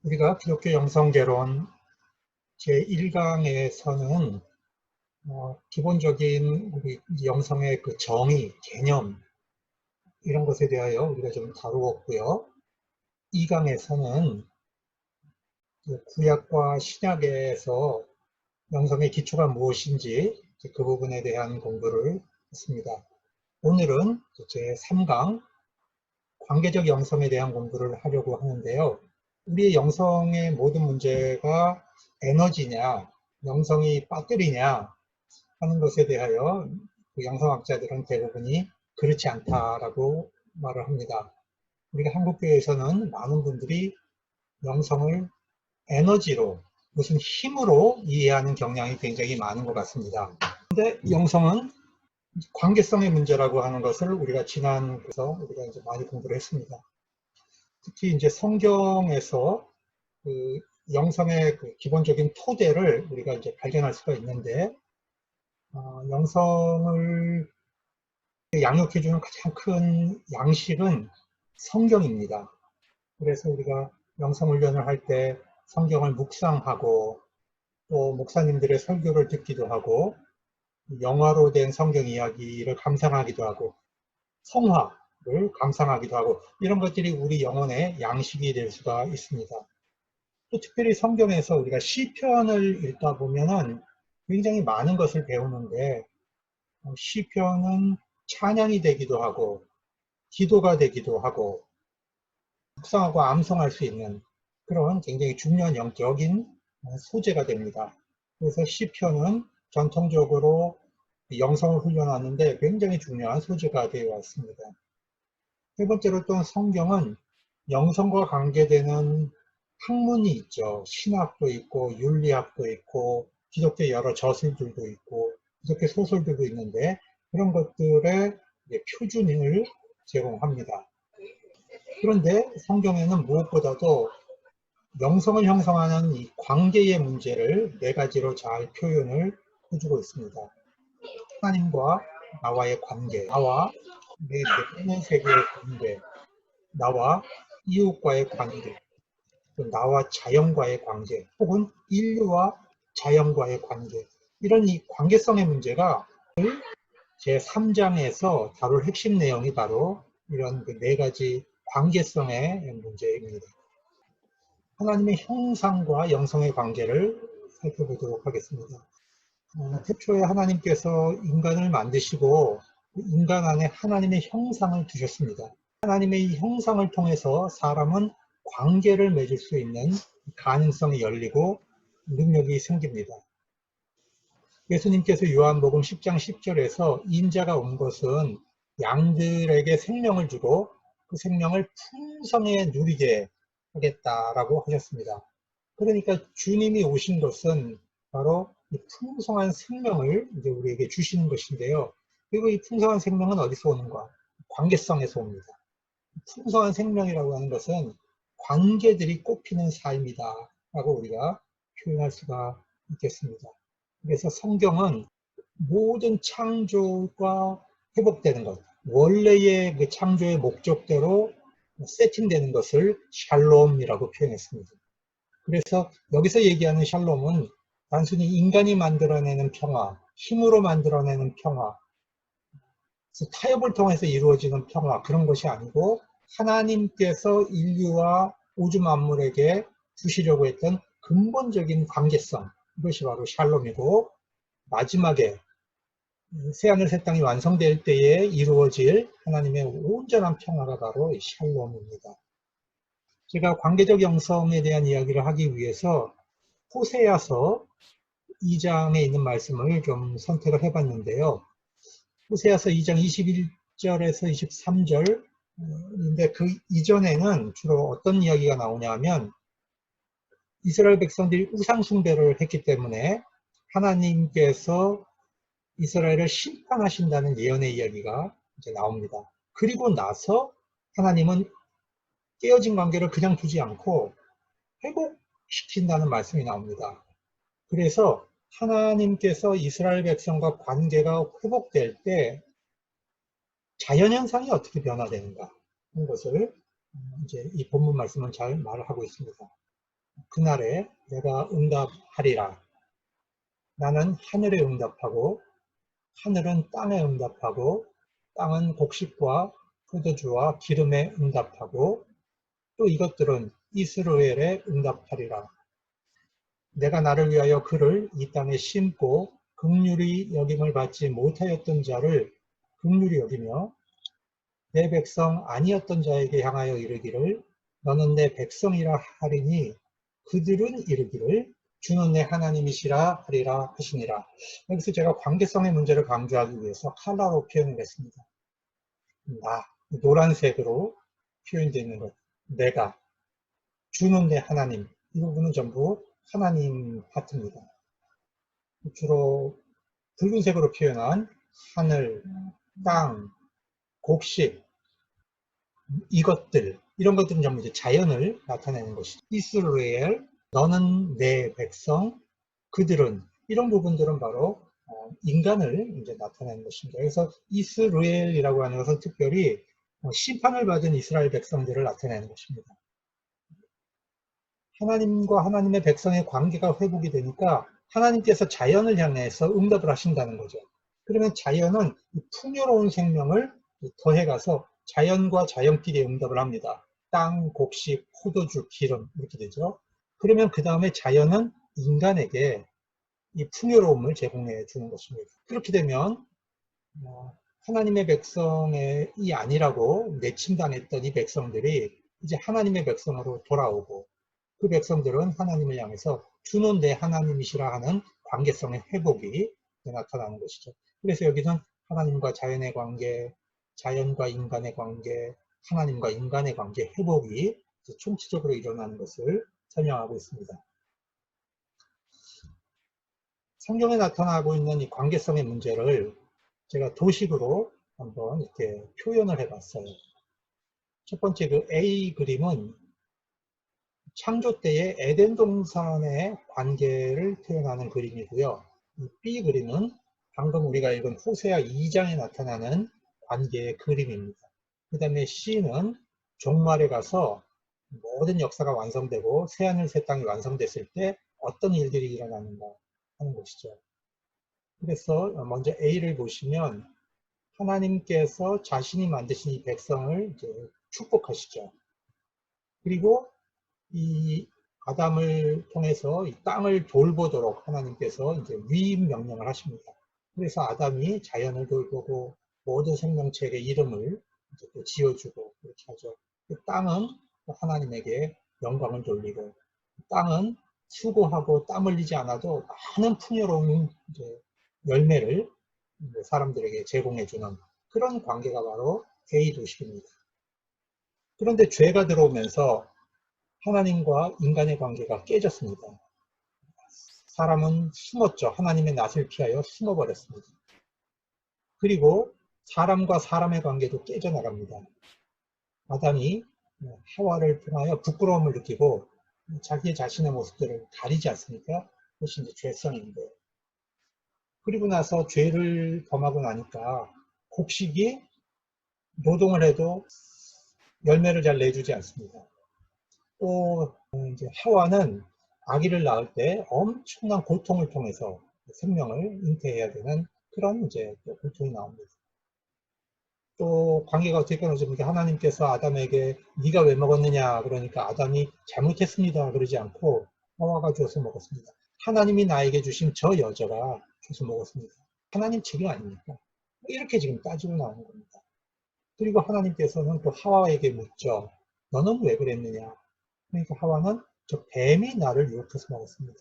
우리가 기독교 영성개론 제1강에서는 기본적인 우리 영성의 그 정의, 개념 이런 것에 대하여 우리가 좀 다루었고요. 2강에서는 구약과 신약에서 영성의 기초가 무엇인지 그 부분에 대한 공부를 했습니다. 오늘은 제3강 관계적 영성에 대한 공부를 하려고 하는데요. 우리의 영성의 모든 문제가 에너지냐, 영성이 배터리냐 하는 것에 대하여 그 영성학자들은 대부분이 그렇지 않다라고 말을 합니다. 우리가 한국교회에서는 많은 분들이 영성을 에너지로, 무슨 힘으로 이해하는 경향이 굉장히 많은 것 같습니다. 그런데 영성은 관계성의 문제라고 하는 것을 우리가 지난에서 우리가 이제 많이 공부를 했습니다. 특히 이제 성경에서 그 영성의 그 기본적인 토대를 우리가 이제 발견할 수가 있는데, 영성을 양육해주는 가장 큰 양식은 성경입니다. 그래서 우리가 영성훈련을 할 때 성경을 묵상하고 또 목사님들의 설교를 듣기도 하고 영화로 된 성경 이야기를 감상하기도 하고 성화를 감상하기도 하고 이런 것들이 우리 영혼의 양식이 될 수가 있습니다. 또 특별히 성경에서 우리가 시편을 읽다 보면은 굉장히 많은 것을 배우는데 시편은 찬양이 되기도 하고 기도가 되기도 하고 묵상하고 암송할 수 있는 그런 굉장히 중요한 영적인 소재가 됩니다. 그래서 시편은 전통적으로 영성을 훈련하는데 굉장히 중요한 소재가 되어 왔습니다. 세 번째로 또 성경은 영성과 관계되는 학문이 있죠. 신학도 있고 윤리학도 있고 기독교 여러 저술들도 있고 기독교 소설들도 있는데 그런 것들의 표준을 제공합니다. 그런데 성경에는 무엇보다도 영성을 형성하는 이 관계의 문제를 네 가지로 잘 표현을 해주고 있습니다. 하나님과 나와의 관계, 나와 내 내면의 세계의 관계, 나와 이웃과의 관계, 또 나와 자연과의 관계, 혹은 인류와 자연과의 관계, 이런 이 관계성의 문제가 제3장에서 다룰 핵심 내용이 바로 이런 그 네 가지 관계성의 문제입니다. 하나님의 형상과 영성의 관계를 살펴보도록 하겠습니다. 태초에 하나님께서 인간을 만드시고 인간 안에 하나님의 형상을 두셨습니다. 하나님의 형상을 통해서 사람은 관계를 맺을 수 있는 가능성이 열리고 능력이 생깁니다. 예수님께서 요한복음 10장 10절에서 인자가 온 것은 양들에게 생명을 주고 그 생명을 풍성히 누리게 하겠다라고 하셨습니다. 그러니까 주님이 오신 것은 바로 이 풍성한 생명을 이제 우리에게 주시는 것인데요. 그리고 이 풍성한 생명은 어디서 오는가? 관계성에서 옵니다. 풍성한 생명이라고 하는 것은 관계들이 꽃피는 삶이다 라고 우리가 표현할 수가 있겠습니다. 그래서 성경은 모든 창조가 회복되는 것, 원래의 그 창조의 목적대로 세팅되는 것을 샬롬이라고 표현했습니다. 그래서 여기서 얘기하는 샬롬은 단순히 인간이 만들어내는 평화, 힘으로 만들어내는 평화, 타협을 통해서 이루어지는 평화, 그런 것이 아니고 하나님께서 인류와 우주 만물에게 주시려고 했던 근본적인 관계성, 이것이 바로 샬롬이고 마지막에 새하늘 새 땅이 완성될 때에 이루어질 하나님의 온전한 평화가 바로 샬롬입니다. 제가 관계적 영성에 대한 이야기를 하기 위해서 호세아서 2장에 있는 말씀을 좀 선택을 해봤는데요. 호세아서 2장 21절에서 23절인데 그 이전에는 주로 어떤 이야기가 나오냐면 이스라엘 백성들이 우상 숭배를 했기 때문에 하나님께서 이스라엘을 심판하신다는 예언의 이야기가 이제 나옵니다. 그리고 나서 하나님은 깨어진 관계를 그냥 두지 않고 회복시킨다는 말씀이 나옵니다. 그래서 하나님께서 이스라엘 백성과 관계가 회복될 때 자연현상이 어떻게 변화되는가 하는 것을 이제 이 본문 말씀은 잘 말을 하고 있습니다. 그날에 내가 응답하리라. 나는 하늘에 응답하고 하늘은 땅에 응답하고 땅은 곡식과 포도주와 기름에 응답하고 또 이것들은 이스라엘에 응답하리라. 내가 나를 위하여 그를 이 땅에 심고 긍휼히 여김을 받지 못하였던 자를 긍휼히 여기며 내 백성 아니었던 자에게 향하여 이르기를 너는 내 백성이라 하리니 그들은 이르기를 주는 내 하나님이시라 하리라 하시니라. 여기서 제가 관계성의 문제를 강조하기 위해서 컬러로 표현을 했습니다. 나, 노란색으로 표현되어 있는 것, 내가, 주는 내 하나님, 이 부분은 전부 하나님 파트입니다. 주로 붉은색으로 표현한 하늘, 땅, 곡식, 이것들, 이런 것들은 전부 이제 자연을 나타내는 것이죠. 이스라엘, 너는 내 백성, 그들은, 이런 부분들은 바로 인간을 이제 나타내는 것입니다. 그래서 이스라엘이라고 하는 것은 특별히 심판을 받은 이스라엘 백성들을 나타내는 것입니다. 하나님과 하나님의 백성의 관계가 회복이 되니까 하나님께서 자연을 향해서 응답을 하신다는 거죠. 그러면 자연은 풍요로운 생명을 더해가서 자연과 자연끼리 응답을 합니다. 땅, 곡식, 포도주, 기름 이렇게 되죠. 그러면 그 다음에 자연은 인간에게 이 풍요로움을 제공해 주는 것입니다. 그렇게 되면 하나님의 백성이 아니라고 내침당했던 이 백성들이 이제 하나님의 백성으로 돌아오고 그 백성들은 하나님을 향해서 주는 내 하나님이시라 하는 관계성의 회복이 나타나는 것이죠. 그래서 여기는 하나님과 자연의 관계, 자연과 인간의 관계, 하나님과 인간의 관계 회복이 총체적으로 일어나는 것을 설명하고 있습니다. 성경에 나타나고 있는 이 관계성의 문제를 제가 도식으로 한번 이렇게 표현을 해봤어요. 첫 번째 그 A 그림은 창조 때의 에덴 동산의 관계를 표현하는 그림이고요. 이 B 그림은 방금 우리가 읽은 호세아 2장에 나타나는 관계의 그림입니다. 그 다음에 C는 종말에 가서 모든 역사가 완성되고 새하늘 새 땅이 완성됐을 때 어떤 일들이 일어나는가 하는 것이죠. 그래서 먼저 A를 보시면 하나님께서 자신이 만드신 이 백성을 이제 축복하시죠. 그리고 이 아담을 통해서 이 땅을 돌보도록 하나님께서 이제 위임 명령을 하십니다. 그래서 아담이 자연을 돌보고 모든 생명체에게 이름을 이제 또 지어주고 그렇게 하죠. 그 땅은 하나님에게 영광을 돌리고 땅은 수고하고 땀 흘리지 않아도 많은 풍요로운 이제 열매를 사람들에게 제공해주는 그런 관계가 바로 A 도식입니다. 그런데 죄가 들어오면서 하나님과 인간의 관계가 깨졌습니다. 사람은 숨었죠. 하나님의 낯을 피하여 숨어버렸습니다. 그리고 사람과 사람의 관계도 깨져나갑니다. 아담이 하와를 통하여 부끄러움을 느끼고 자기 자신의 모습들을 가리지 않습니까? 그것이 이제 죄성인데. 그리고 나서 죄를 범하고 나니까 곡식이 노동을 해도 열매를 잘 내주지 않습니다. 또 이제 하와는 아기를 낳을 때 엄청난 고통을 통해서 생명을 잉태해야 되는 그런 이제 고통이 나옵니다. 또 관계가 어떻게 끊어집니까? 하나님께서 아담에게 네가 왜 먹었느냐 그러니까 아담이 잘못했습니다 그러지 않고 하와가 줘서 먹었습니다. 하나님이 나에게 주신 저 여자가 줘서 먹었습니다. 하나님 책임 아닙니까? 이렇게 지금 따지고 나오는 겁니다. 그리고 하나님께서는 또 하와에게 묻죠. 너는 왜 그랬느냐? 그러니까 하와는 저 뱀이 나를 유혹해서 먹었습니다.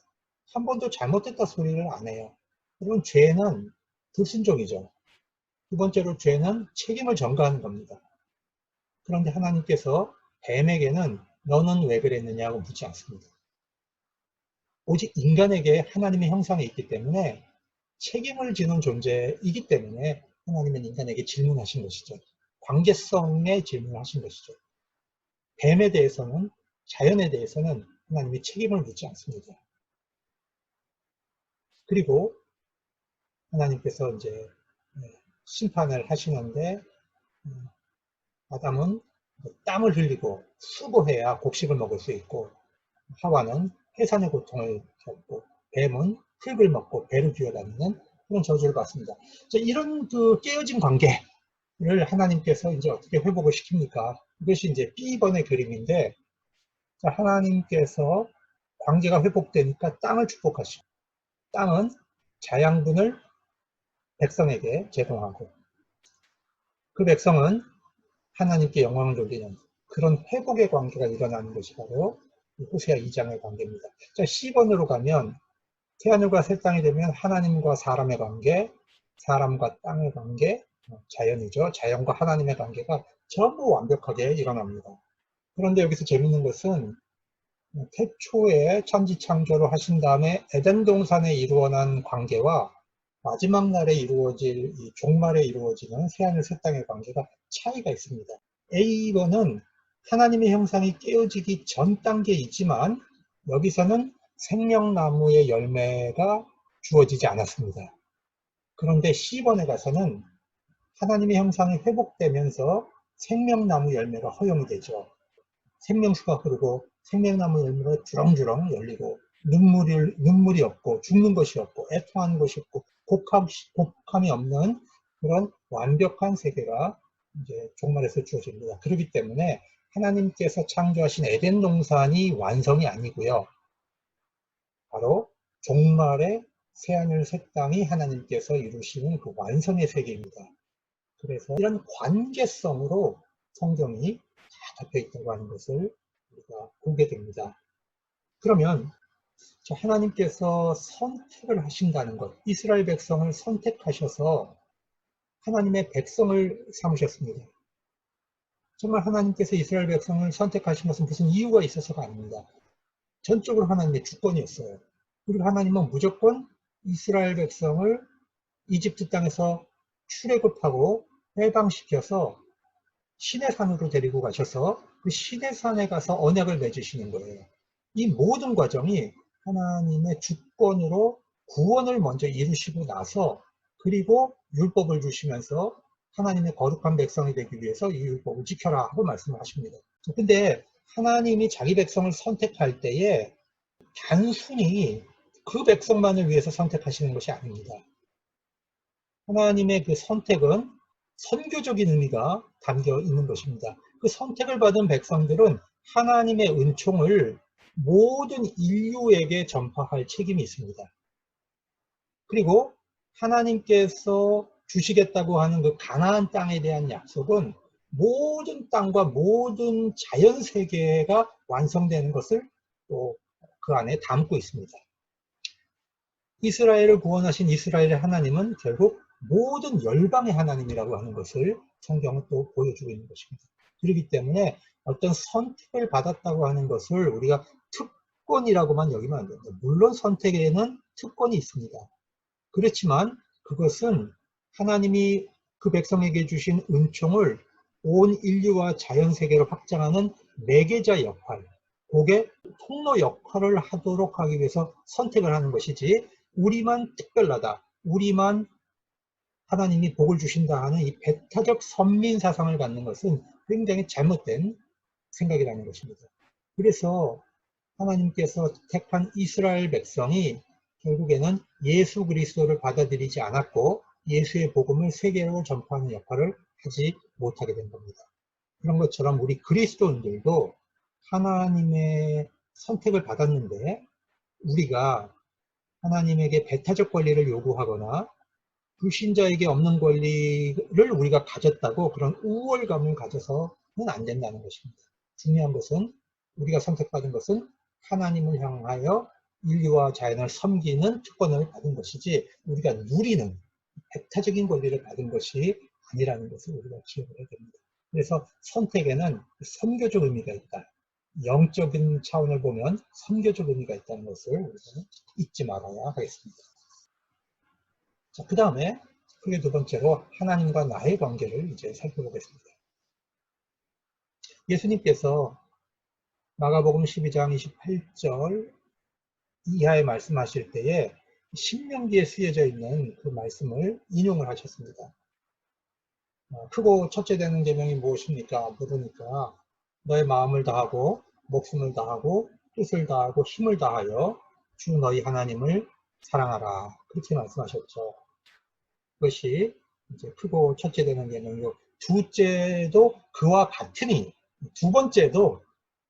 한 번도 잘못했다 소리를 안 해요. 여러분 죄는 불순종이죠. 두 번째로 죄는 책임을 전가하는 겁니다. 그런데 하나님께서 뱀에게는 너는 왜 그랬느냐고 묻지 않습니다. 오직 인간에게 하나님의 형상이 있기 때문에 책임을 지는 존재이기 때문에 하나님은 인간에게 질문하신 것이죠. 관계성에 질문하신 것이죠. 뱀에 대해서는 자연에 대해서는 하나님이 책임을 묻지 않습니다. 그리고 하나님께서 이제 심판을 하시는데 아담은 땀을 흘리고 수고해야 곡식을 먹을 수 있고 하와는 해산의 고통을 겪고 뱀은 흙을 먹고 배로 기어다니는 그런 저주를 받습니다. 자, 이런 그 깨어진 관계를 하나님께서 이제 어떻게 회복을 시킵니까? 이것이 이제 B번의 그림인데, 자, 하나님께서 관계가 회복되니까 땅을 축복하시고, 땅은 자양분을 백성에게 제공하고, 그 백성은 하나님께 영광을 돌리는 그런 회복의 관계가 일어나는 것이 바로 호세아 2장의 관계입니다. 자, C번으로 가면 새하늘과 새 땅이 되면 하나님과 사람의 관계, 사람과 땅의 관계, 자연이죠. 자연과 하나님의 관계가 전부 완벽하게 일어납니다. 그런데 여기서 재밌는 것은 태초에 천지창조를 하신 다음에 에덴 동산에 이루어난 관계와 마지막 날에 이루어질 이 종말에 이루어지는 새하늘 새 땅의 관계가 차이가 있습니다. A번은 하나님의 형상이 깨어지기 전 단계이지만 여기서는 생명나무의 열매가 주어지지 않았습니다. 그런데 C번에 가서는 하나님의 형상이 회복되면서 생명나무 열매가 허용이 되죠. 생명수가 흐르고 생명나무 열매가 주렁주렁 열리고 눈물이 없고 죽는 것이 없고 애통하는 것이 없고 곡함이 없는 그런 완벽한 세계가 이제 종말에서 주어집니다. 그렇기 때문에 하나님께서 창조하신 에덴 동산이 완성이 아니고요. 바로 종말의 새하늘 새 땅이 하나님께서 이루시는 그 완성의 세계입니다. 그래서 이런 관계성으로 성경이 다 덮여 있다고 하는 것을 우리가 보게 됩니다. 그러면 하나님께서 선택을 하신다는 것, 이스라엘 백성을 선택하셔서 하나님의 백성을 삼으셨습니다. 정말 하나님께서 이스라엘 백성을 선택하신 것은 무슨 이유가 있어서가 아닙니다. 전적으로 하나님의 주권이었어요. 그리고 하나님은 무조건 이스라엘 백성을 이집트 땅에서 출애굽하고 해방시켜서 시내산으로 데리고 가셔서 그 시내산에 가서 언약을 맺으시는 거예요. 이 모든 과정이 하나님의 주권으로 구원을 먼저 이루시고 나서 그리고 율법을 주시면서 하나님의 거룩한 백성이 되기 위해서 이 율법을 지켜라 하고 말씀을 하십니다. 근데 하나님이 자기 백성을 선택할 때에 단순히 그 백성만을 위해서 선택하시는 것이 아닙니다. 하나님의 그 선택은 선교적인 의미가 담겨 있는 것입니다. 그 선택을 받은 백성들은 하나님의 은총을 모든 인류에게 전파할 책임이 있습니다. 그리고 하나님께서 주시겠다고 하는 그 가나안 땅에 대한 약속은 모든 땅과 모든 자연 세계가 완성되는 것을 또 그 안에 담고 있습니다. 이스라엘을 구원하신 이스라엘의 하나님은 결국 모든 열방의 하나님이라고 하는 것을 성경은 또 보여주고 있는 것입니다. 그렇기 때문에 어떤 선택을 받았다고 하는 것을 우리가 특권이라고만 여기면 안 됩니다. 물론 선택에는 특권이 있습니다. 그렇지만 그것은 하나님이 그 백성에게 주신 은총을 온 인류와 자연세계로 확장하는 매개자 역할, 그게 통로 역할을 하도록 하기 위해서 선택을 하는 것이지 우리만 특별하다, 우리만 하나님이 복을 주신다 하는 이 배타적 선민 사상을 갖는 것은 굉장히 잘못된 생각이라는 것입니다. 그래서 하나님께서 택한 이스라엘 백성이 결국에는 예수 그리스도를 받아들이지 않았고 예수의 복음을 세계로 전파하는 역할을 하지 못하게 된 겁니다. 그런 것처럼 우리 그리스도인들도 하나님의 선택을 받았는데 우리가 하나님에게 배타적 권리를 요구하거나 불신자에게 없는 권리를 우리가 가졌다고 그런 우월감을 가져서는 안 된다는 것입니다. 중요한 것은 우리가 선택받은 것은 하나님을 향하여 인류와 자연을 섬기는 특권을 받은 것이지 우리가 누리는 배타적인 권리를 받은 것이 아니라는 것을 우리가 기억을 해야 됩니다. 그래서 선택에는 선교적 의미가 있다. 영적인 차원을 보면 선교적 의미가 있다는 것을 우리가 잊지 말아야 하겠습니다. 자, 그 다음에 크게 두 번째로 하나님과 나의 관계를 이제 살펴보겠습니다. 예수님께서 마가복음 12장 28절 이하에 말씀하실 때에 신명기에 쓰여져 있는 그 말씀을 인용을 하셨습니다. 크고 첫째 되는 계명이 무엇입니까? 물으니까 너의 마음을 다하고 목숨을 다하고 뜻을 다하고 힘을 다하여 주 너희 하나님을 사랑하라. 그렇게 말씀하셨죠. 그것이 이제 크고 첫째 되는 계명이고, 둘째도 그와 같으니, 두 번째도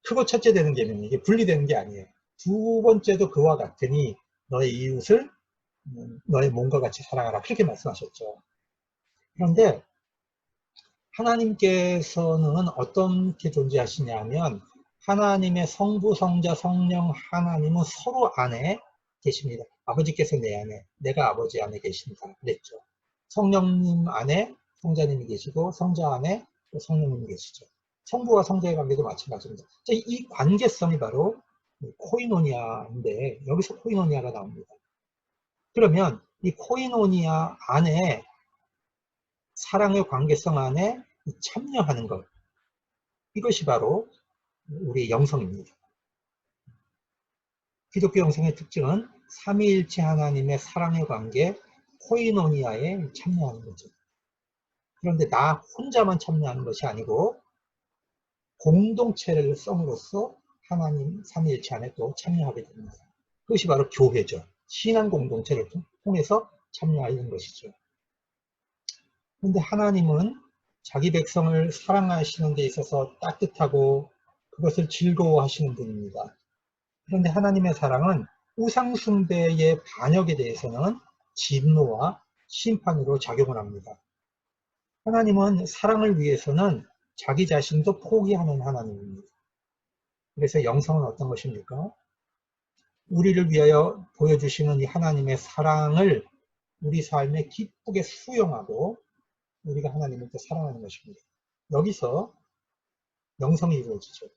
크고 첫째 되는 계명이 이게 분리되는 게 아니에요. 두 번째도 그와 같으니 너의 이웃을 너의 몸과 같이 사랑하라. 그렇게 말씀하셨죠. 그런데 하나님께서는 어떻게 존재하시냐면 하나님의 성부, 성자, 성령 하나님은 서로 안에 계십니다. 아버지께서 내 안에, 내가 아버지 안에 계신다 그랬죠. 성령님 안에 성자님이 계시고 성자 안에 성령님이 계시죠. 성부와 성자의 관계도 마찬가지입니다. 이 관계성이 바로 코이노니아인데 여기서 코이노니아가 나옵니다. 그러면 이 코이노니아 안에 사랑의 관계성 안에 참여하는 것, 이것이 바로 우리 영성입니다. 기독교 영성의 특징은 삼위일체 하나님의 사랑의 관계 코이노니아에 참여하는 거죠. 그런데 나 혼자만 참여하는 것이 아니고 공동체를 성으로서 하나님 삼위일체 안에 또 참여하게 됩니다. 그것이 바로 교회죠. 신앙 공동체를 통해서 참여하는 것이죠. 그런데 하나님은 자기 백성을 사랑하시는 데 있어서 따뜻하고 그것을 즐거워하시는 분입니다. 그런데 하나님의 사랑은 우상숭배의 반역에 대해서는 진노와 심판으로 작용을 합니다. 하나님은 사랑을 위해서는 자기 자신도 포기하는 하나님입니다. 그래서 영성은 어떤 것입니까? 우리를 위하여 보여주시는 이 하나님의 사랑을 우리 삶에 기쁘게 수용하고 우리가 하나님을 또 사랑하는 것입니다. 여기서 영성이 이루어지죠.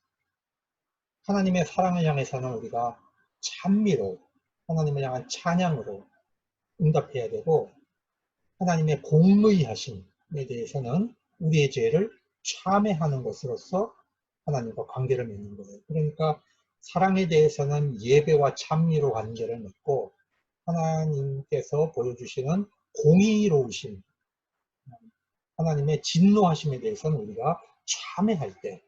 하나님의 사랑을 향해서는 우리가 찬미로, 하나님을 향한 찬양으로 응답해야 되고, 하나님의 공의하심에 대해서는 우리의 죄를 참회하는 것으로서 하나님과 관계를 맺는 거예요. 그러니까 사랑에 대해서는 예배와 찬미로 관계를 맺고, 하나님께서 보여주시는 공의로우심, 하나님의 진노하심에 대해서는 우리가 참회할 때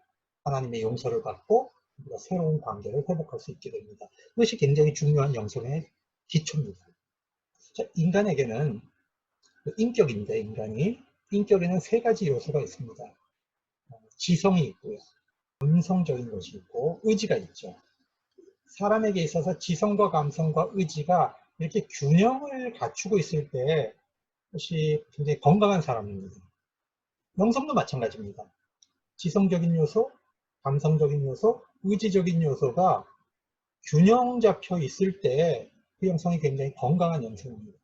하나님의 용서를 받고 우리가 새로운 관계를 회복할 수 있게 됩니다. 이것이 굉장히 중요한 영성의 기초입니다. 자, 인간에게는 인격인데 인격에는 세 가지 요소가 있습니다. 지성이 있고요. 감성적인 것이 있고 의지가 있죠. 사람에게 있어서 지성과 감성과 의지가 이렇게 균형을 갖추고 있을 때 그것이 굉장히 건강한 사람입니다. 영성도 마찬가지입니다. 지성적인 요소, 감성적인 요소, 의지적인 요소가 균형 잡혀 있을 때 그 영성이 굉장히 건강한 영성입니다.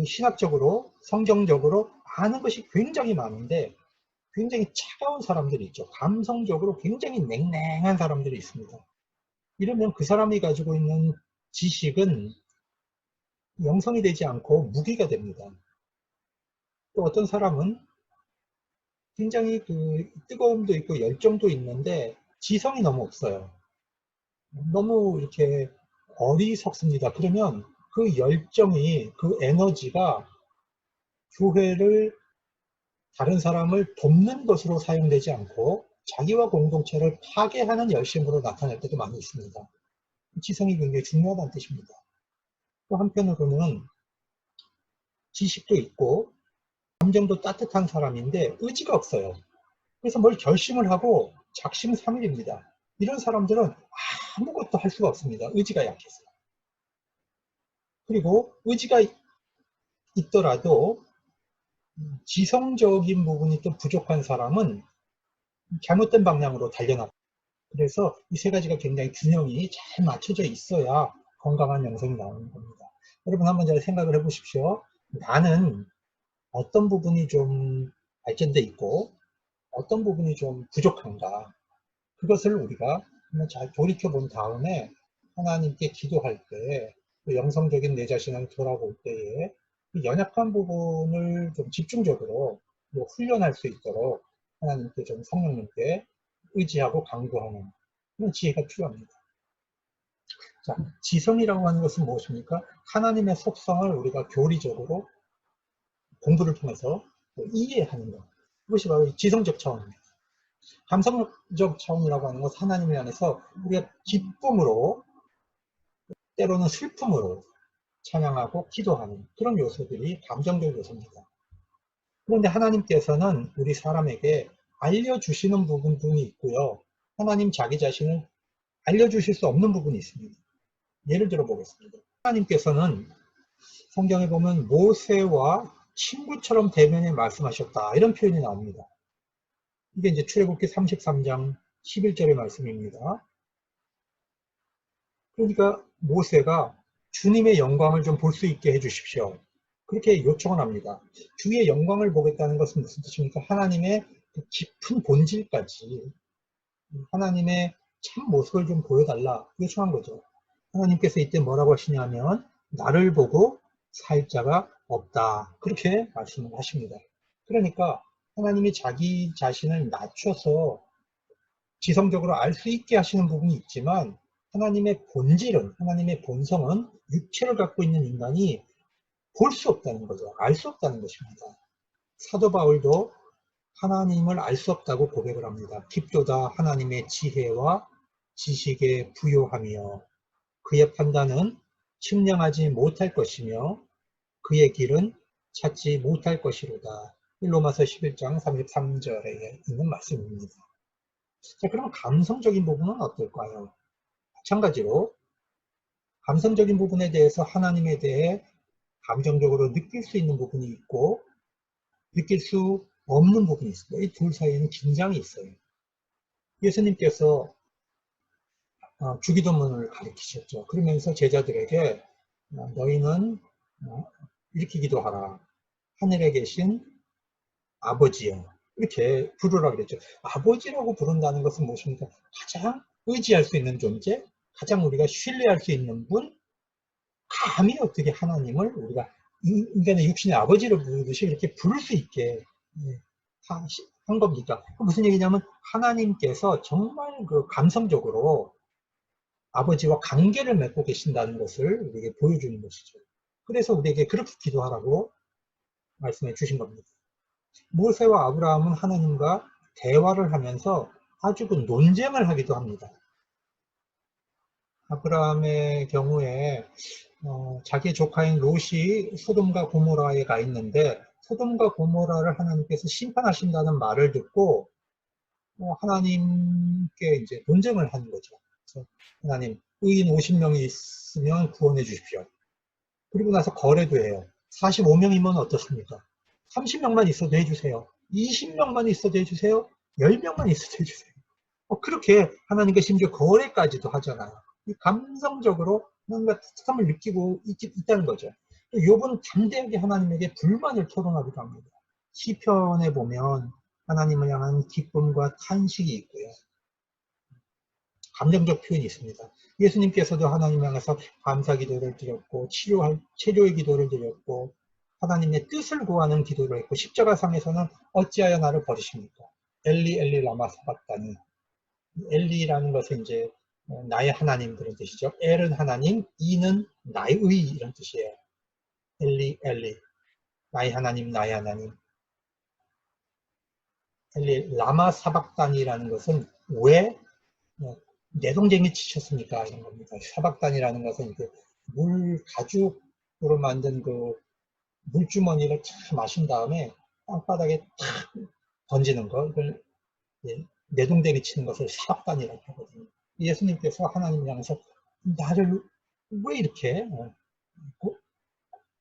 신학적으로, 성경적으로 아는 것이 굉장히 많은데 굉장히 차가운 사람들이 있죠. 감성적으로 굉장히 냉랭한 사람들이 있습니다. 이러면 그 사람이 가지고 있는 지식은 영성이 되지 않고 무기가 됩니다. 또 어떤 사람은 굉장히 뜨거움도 있고 열정도 있는데 지성이 너무 없어요. 너무 이렇게 어리석습니다. 그러면 그 열정이, 그 에너지가 교회를, 다른 사람을 돕는 것으로 사용되지 않고 자기와 공동체를 파괴하는 열심으로 나타날 때도 많이 있습니다. 지성이 굉장히 중요하다는 뜻입니다. 또 한편으로는 지식도 있고 감정도 따뜻한 사람인데 의지가 없어요. 그래서 뭘 결심을 하고 작심삼일입니다. 이런 사람들은 아무것도 할 수가 없습니다. 의지가 약해서. 그리고 의지가 있더라도 지성적인 부분이 좀 부족한 사람은 잘못된 방향으로 달려나갑니다. 그래서 이 세 가지가 굉장히 균형이 잘 맞춰져 있어야 건강한 영성이 나오는 겁니다. 여러분 한번 잘 생각을 해보십시오. 나는 어떤 부분이 좀 발전돼 있고 어떤 부분이 좀 부족한가, 그것을 우리가 한번 잘 돌이켜 본 다음에 하나님께 기도할 때, 영성적인 내 자신을 돌아볼 때에 연약한 부분을 좀 집중적으로 훈련할 수 있도록 하나님께 좀 성령님께 의지하고 강구하는 그런 지혜가 필요합니다. 자, 지성이라고 하는 것은 무엇입니까? 하나님의 속성을 우리가 교리적으로 공부를 통해서 이해하는 것. 그것이 바로 지성적 차원입니다. 감성적 차원이라고 하는 것은 하나님을 향해서 우리가 기쁨으로 때로는 슬픔으로 찬양하고 기도하는 그런 요소들이 감정적 요소입니다. 그런데 하나님께서는 우리 사람에게 알려주시는 부분이 있고요. 하나님 자기 자신을 알려주실 수 없는 부분이 있습니다. 예를 들어 보겠습니다. 하나님께서는 성경에 보면 모세와 친구처럼 대면에 말씀하셨다. 이런 표현이 나옵니다. 이게 이제 출애굽기 33장 11절의 말씀입니다. 그러니까 모세가 주님의 영광을 좀 볼 수 있게 해주십시오. 그렇게 요청을 합니다. 주의 영광을 보겠다는 것은 무슨 뜻입니까? 하나님의 깊은 본질까지 하나님의 참 모습을 좀 보여달라 요청한 거죠. 하나님께서 이때 뭐라고 하시냐면 나를 보고 살 자가 없다. 그렇게 말씀을 하십니다. 그러니까 하나님이 자기 자신을 낮춰서 지성적으로 알 수 있게 하시는 부분이 있지만 하나님의 본질은, 하나님의 본성은 육체를 갖고 있는 인간이 볼 수 없다는 거죠. 알 수 없다는 것입니다. 사도 바울도 하나님을 알 수 없다고 고백을 합니다. 깊도다 하나님의 지혜와 지식에 부요하며 그의 판단은 측량하지 못할 것이며 그의 길은 찾지 못할 것이로다. 로마서 11장 33절에 있는 말씀입니다. 자, 그럼 감성적인 부분은 어떨까요? 마찬가지로 감성적인 부분에 대해서 하나님에 대해 감정적으로 느낄 수 있는 부분이 있고 느낄 수 없는 부분이 있습니다. 이 둘 사이에는 긴장이 있어요. 예수님께서 주기도문을 가르치셨죠. 그러면서 제자들에게 너희는 이렇게 기도하라. 하늘에 계신 아버지여. 이렇게 부르라 그랬죠. 아버지라고 부른다는 것은 무엇입니까? 가장 의지할 수 있는 존재, 가장 우리가 신뢰할 수 있는 분, 감히 어떻게 하나님을 우리가 인간의 육신의 아버지를 부르듯이 이렇게 부를 수 있게 한 겁니까? 무슨 얘기냐면 하나님께서 정말 그 감성적으로 아버지와 관계를 맺고 계신다는 것을 우리에게 보여주는 것이죠. 그래서 우리에게 그렇게 기도하라고 말씀해 주신 겁니다. 모세와 아브라함은 하나님과 대화를 하면서 아주 그 논쟁을 하기도 합니다. 아브라함의 경우에 자기 조카인 롯이 소돔과 고모라에 가 있는데 소돔과 고모라를 하나님께서 심판하신다는 말을 듣고 하나님께 이제 논쟁을 하는 거죠. 그래서 하나님, 의인 50명이 있으면 구원해 주십시오. 그리고 나서 거래도 해요. 45명이면 어떻습니까? 30명만 있어도 해주세요. 20명만 있어도 해주세요. 10명만 있어도 해주세요. 그렇게 하나님께 심지어 거래까지도 하잖아요. 이 감성적으로 하나님과 특함을 느끼고 있다는 거죠. 욥은 담대하게 하나님에게 불만을 토론하기도 합니다. 시편에 보면 하나님을 향한 기쁨과 탄식이 있고요. 감정적 표현이 있습니다. 예수님께서도 하나님 향해서 감사 기도를 드렸고 치료의 기도를 드렸고 하나님의 뜻을 구하는 기도를 했고 십자가상에서는 어찌하여 나를 버리십니까? 엘리 엘리 라마 사박다니. 엘리라는 것은 이제 나의 하나님 그런 뜻이죠. 엘은 하나님, 이는 나의 의 이런 뜻이에요. 엘리 엘리 나의 하나님 나의 하나님. 엘리 라마 사박단이라는 것은 왜 내동쟁이 치셨습니까? 이런 겁니다. 사박단이라는 것은 그 물 가죽으로 만든 그 물주머니를 탁 마신 다음에 땅바닥에 탁 던지는 거, 이걸 내동댕이 치는 것을 사박단이라고 하거든요. 예수님께서 하나님 향해서 나를 왜 이렇게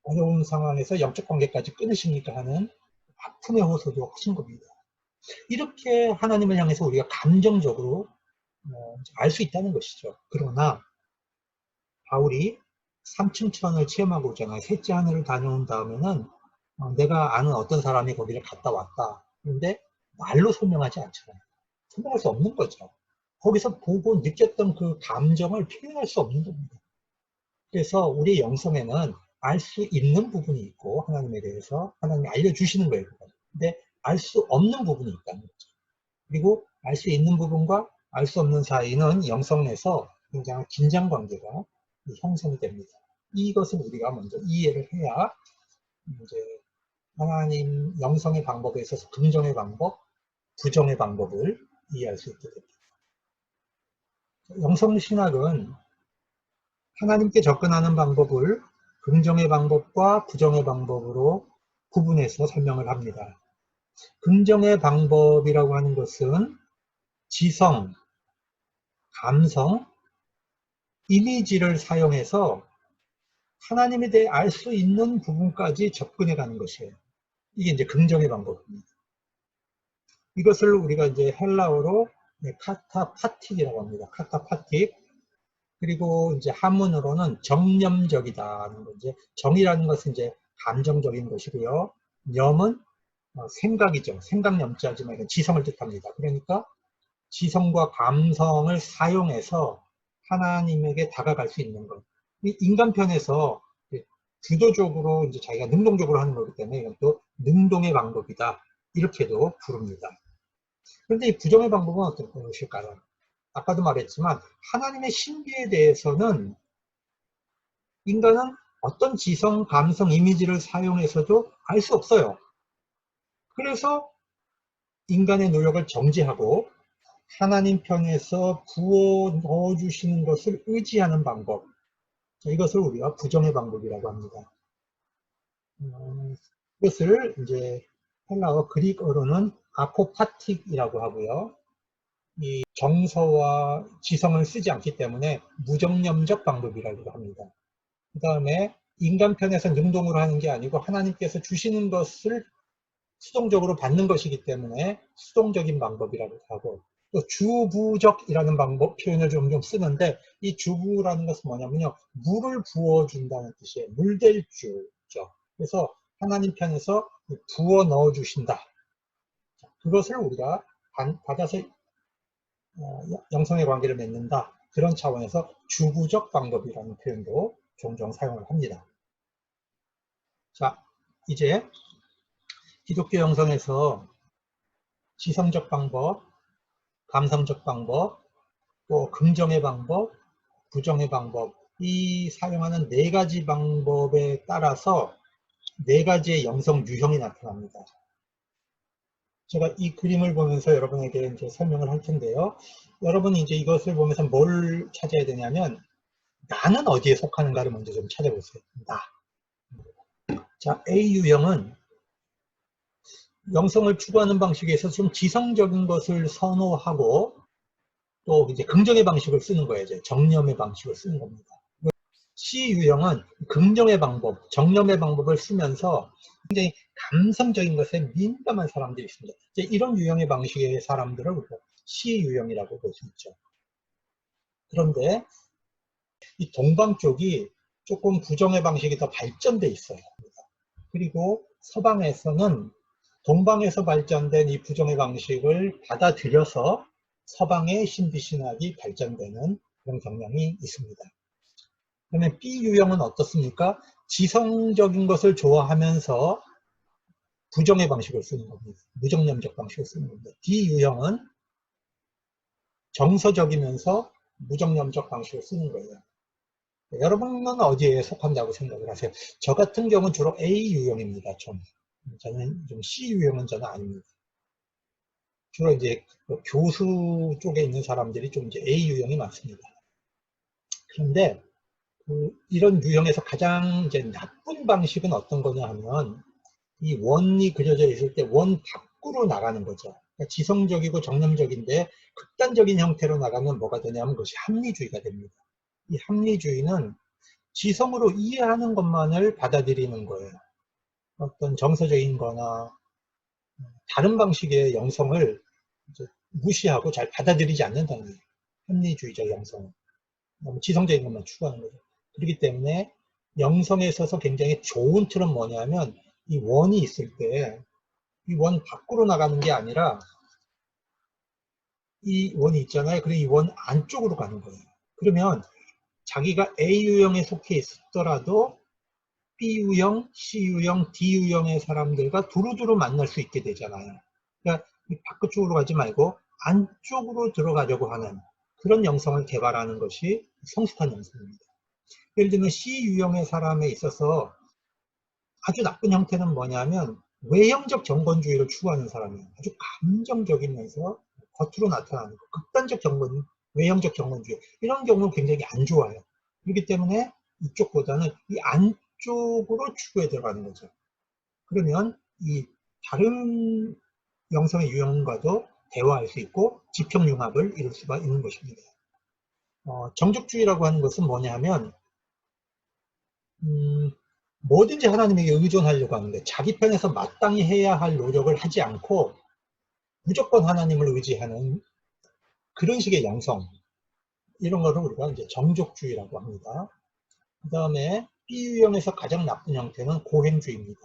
어려운 상황에서 영적 관계까지 끊으십니까 하는 아픔의 호소도 하신 겁니다. 이렇게 하나님을 향해서 우리가 감정적으로 알 수 있다는 것이죠. 그러나 바울이 3층 천을 체험하고 오잖아요. 셋째 하늘을 다녀온 다음에는 내가 아는 어떤 사람이 거기를 갔다 왔다. 그런데 말로 설명하지 않잖아요. 설명할 수 없는 거죠. 거기서 보고 느꼈던 그 감정을 표현할 수 없는 겁니다. 그래서 우리의 영성에는 알 수 있는 부분이 있고 하나님에 대해서 하나님이 알려주시는 거예요. 근데 알 수 없는 부분이 있다는 거죠. 그리고 알 수 있는 부분과 알 수 없는 사이는 영성 내에서 굉장히 긴장 관계가 형성이 됩니다. 이것을 우리가 먼저 이해를 해야 이제 하나님 영성의 방법에 있어서 긍정의 방법, 부정의 방법을 이해할 수 있게 됩니다. 영성신학은 하나님께 접근하는 방법을 긍정의 방법과 부정의 방법으로 구분해서 설명을 합니다. 긍정의 방법이라고 하는 것은 지성, 감성, 이미지를 사용해서 하나님에 대해 알 수 있는 부분까지 접근해 가는 것이에요. 이게 이제 긍정의 방법입니다. 이것을 우리가 이제 헬라어로 카타파틱이라고 합니다. 카타파틱. 그리고 이제 한문으로는 정념적이다는 거. 이제 정이라는 것은 이제 감정적인 것이고요. 염은 생각이죠. 생각념자지만 이건 지성을 뜻합니다. 그러니까 지성과 감성을 사용해서 하나님에게 다가갈 수 있는 것. 인간편에서 주도적으로 이제 자기가 능동적으로 하는 거기 때문에 이건 또 능동의 방법이다. 이렇게도 부릅니다. 그런데 이 부정의 방법은 어떤 것일까요? 아까도 말했지만 하나님의 신비에 대해서는 인간은 어떤 지성, 감성, 이미지를 사용해서도 알 수 없어요. 그래서 인간의 노력을 정지하고 하나님 편에서 부어 넣어주시는 것을 의지하는 방법. 이것을 우리가 부정의 방법이라고 합니다. 이것을 이제 헬라어 그릭어로는 아포파틱이라고 하고요. 이 정서와 지성을 쓰지 않기 때문에 무정념적 방법이라고 합니다. 그 다음에 인간 편에서 능동으로 하는 게 아니고 하나님께서 주시는 것을 수동적으로 받는 것이기 때문에 수동적인 방법이라고 하고, 또 주부적이라는 방법 표현을 종종 쓰는데 이 주부라는 것은 뭐냐면요, 물을 부어준다는 뜻이에요. 물될 주죠. 그래서 하나님 편에서 부어 넣어 주신다. 그것을 우리가 받아서 영성의 관계를 맺는다. 그런 차원에서 주부적 방법이라는 표현도 종종 사용을 합니다. 자, 이제 기독교 영성에서 지성적 방법, 감성적 방법, 또 긍정의 방법, 부정의 방법, 이 사용하는 네 가지 방법에 따라서 네 가지의 영성 유형이 나타납니다. 제가 이 그림을 보면서 여러분에게 이제 설명을 할 텐데요. 여러분이 이제 이것을 보면서 뭘 찾아야 되냐면, 나는 어디에 속하는가를 먼저 좀 찾아보세요. 나. 자, A 유형은 영성을 추구하는 방식에서 좀 지성적인 것을 선호하고 또 이제 긍정의 방식을 쓰는 거예요. 이제 정념의 방식을 쓰는 겁니다. C 유형은 긍정의 방법, 정념의 방법을 쓰면서 굉장히 감성적인 것에 민감한 사람들이 있습니다. 이제 이런 유형의 방식의 사람들을 우리가 C 유형이라고 볼 수 있죠. 그런데 이 동방 쪽이 조금 부정의 방식이 더 발전돼 있어요. 그리고 서방에서는 동방에서 발전된 이 부정의 방식을 받아들여서 서방의 신비신학이 발전되는 그런 경향이 있습니다. 그러면 B 유형은 어떻습니까? 지성적인 것을 좋아하면서 부정의 방식을 쓰는 겁니다. 무정념적 방식을 쓰는 겁니다. D 유형은 정서적이면서 무정념적 방식을 쓰는 거예요. 여러분은 어디에 속한다고 생각을 하세요? 저 같은 경우는 주로 A 유형입니다. 저는 좀 C 유형은 저는 아닙니다. 주로 이제 교수 쪽에 있는 사람들이 좀 이제 A 유형이 많습니다. 그런데 이런 유형에서 가장 이제 나쁜 방식은 어떤 거냐 하면, 이 원이 그려져 있을 때 원 밖으로 나가는 거죠. 그러니까 지성적이고 정념적인데 극단적인 형태로 나가면 뭐가 되냐면 그것이 합리주의가 됩니다. 이 합리주의는 지성으로 이해하는 것만을 받아들이는 거예요. 어떤 정서적인 거나 다른 방식의 영성을 무시하고 잘 받아들이지 않는다는 거예요. 합리주의적 영성은. 너무 지성적인 것만 추구하는 거죠. 그렇기 때문에 영성에 있어서 굉장히 좋은 틀은 뭐냐면, 이 원이 있을 때 이 원 밖으로 나가는 게 아니라 이 원이 있잖아요. 그리고 이 원 안쪽으로 가는 거예요. 그러면 자기가 A 유형에 속해 있더라도 B 유형, C 유형, D 유형의 사람들과 두루두루 만날 수 있게 되잖아요. 그러니까 바깥쪽으로 가지 말고 안쪽으로 들어가려고 하는 그런 영성을 개발하는 것이 성숙한 영성입니다. 예를 들면 C 유형의 사람에 있어서 아주 나쁜 형태는 뭐냐면 외형적 정권주의를 추구하는 사람이에요. 아주 감정적이면서 겉으로 나타나는 것, 극단적 경건, 외형적 경건주의 이런 경우는 굉장히 안 좋아요. 그렇기 때문에 이쪽보다는 이 안쪽으로 추구해 들어가는 거죠. 그러면 이 다른 영성의 유형과도 대화할 수 있고 지평융합을 이룰 수가 있는 것입니다. 정적주의라고 하는 것은 뭐냐면 뭐든지 하나님에게 의존하려고 하는데 자기 편에서 마땅히 해야 할 노력을 하지 않고 무조건 하나님을 의지하는 그런 식의 영성, 이런 거를 우리가 이제 정적주의라고 합니다. 그 다음에 B유형에서 가장 나쁜 형태는 고행주의입니다.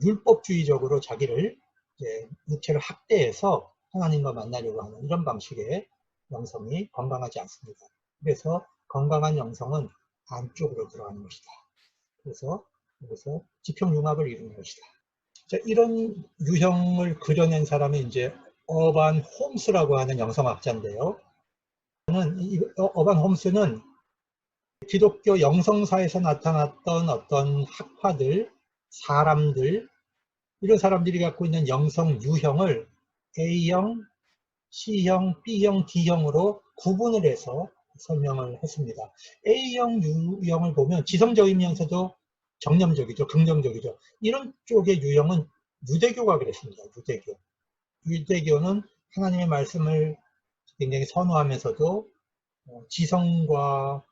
율법주의적으로 자기를 이제 육체를 학대해서 하나님과 만나려고 하는 이런 방식의 영성이 건강하지 않습니다. 그래서 건강한 영성은 안쪽으로 들어가는 것이다. 그래서 여기서 지평융합을 이루는 것이다. 자, 이런 유형을 그려낸 사람이 이제 어반 홈스라고 하는 영성학자인데요. 어반 홈스는 기독교 영성사에서 나타났던 어떤 학파들, 사람들, 이런 사람들이 갖고 있는 영성 유형을 A형, C형, B형, D형으로 구분을 해서 설명을 했습니다. A형 유형을 보면 지성적이면서도 정념적이죠. 긍정적이죠. 이런 쪽의 유형은 유대교가 그랬습니다. 유대교는 하나님의 말씀을 굉장히 선호하면서도 지성과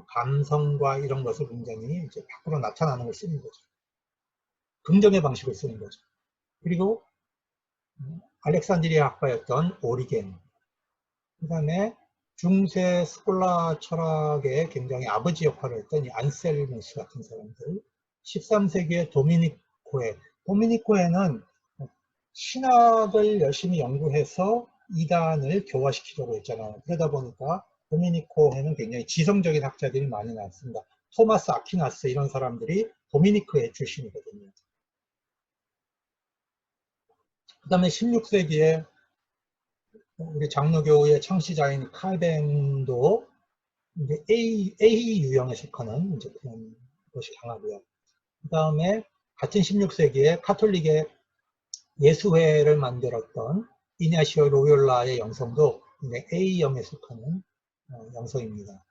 감성과 이런 것을 굉장히 이제 밖으로 나타나는 걸 쓰는 거죠. 긍정의 방식을 쓰는 거죠. 그리고 알렉산드리아 학파였던 오리겐, 그 다음에 중세 스콜라 철학의 굉장히 아버지 역할을 했던 이 안셀무스 같은 사람들, 13세기의 도미니코에는 신학을 열심히 연구해서 이단을 교화시키려고 했잖아요. 그러다 보니까 도미니코에는 굉장히 지성적인 학자들이 많이 나왔습니다. 토마스 아퀴나스 이런 사람들이 도미니코의 출신이거든요. 그 다음에 16세기에 우리 장로교의 창시자인 칼뱅도 이제 A 유형에 속하는 이제 그런 것이 강하고요. 그 다음에 같은 16세기에 카톨릭의 예수회를 만들었던 이냐시오 로욜라의 영성도 이제 A형에 속하는 영성입니다.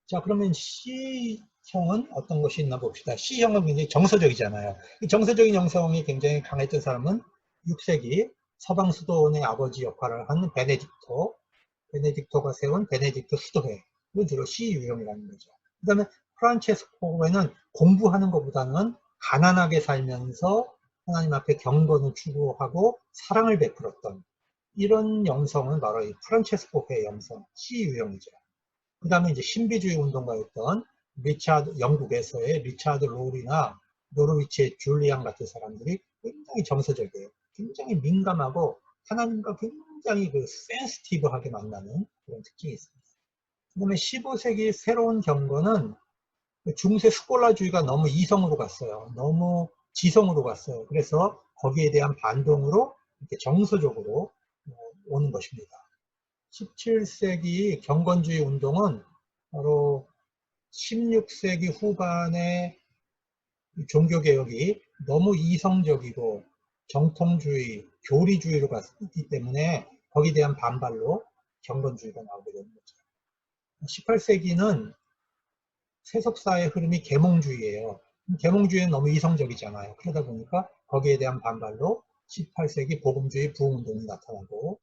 자, 그러면 C형은 어떤 것이 있나 봅시다. C형은 굉장히 정서적이잖아요. 이 정서적인 영성이 굉장히 강했던 사람은 6세기 서방 수도원의 아버지 역할을 하는 베네딕토가 세운 베네딕토 수도회, 이건 주로 C 유형이라는 거죠. 그 다음에 프란체스코는 공부하는 것보다는 가난하게 살면서 하나님 앞에 경건을 추구하고 사랑을 베풀었던 이런 영성은 바로 이 프란체스코회의 영성, C 유형이죠. 그 다음에 이제 신비주의 운동가였던 영국에서의 리차드 롤이나 노르위치의 줄리안 같은 사람들이 굉장히 정서적이에요. 굉장히 민감하고 하나님과 굉장히 센시티브하게 만나는 그런 특징이 있습니다. 그 다음에 15세기 새로운 경건은 중세 스콜라주의가 너무 이성으로 갔어요. 너무 지성으로 갔어요. 그래서 거기에 대한 반동으로 이렇게 정서적으로 오는 것입니다. 17세기 경건주의 운동은 바로 16세기 후반의 종교개혁이 너무 이성적이고 정통주의, 교리주의로 갔기 때문에 거기에 대한 반발로 경건주의가 나오게 되는 거죠. 18세기는 세속사의 흐름이 계몽주의예요. 계몽주의는 너무 이성적이잖아요. 그러다 보니까 거기에 대한 반발로 18세기 복음주의 부흥운동이 나타나고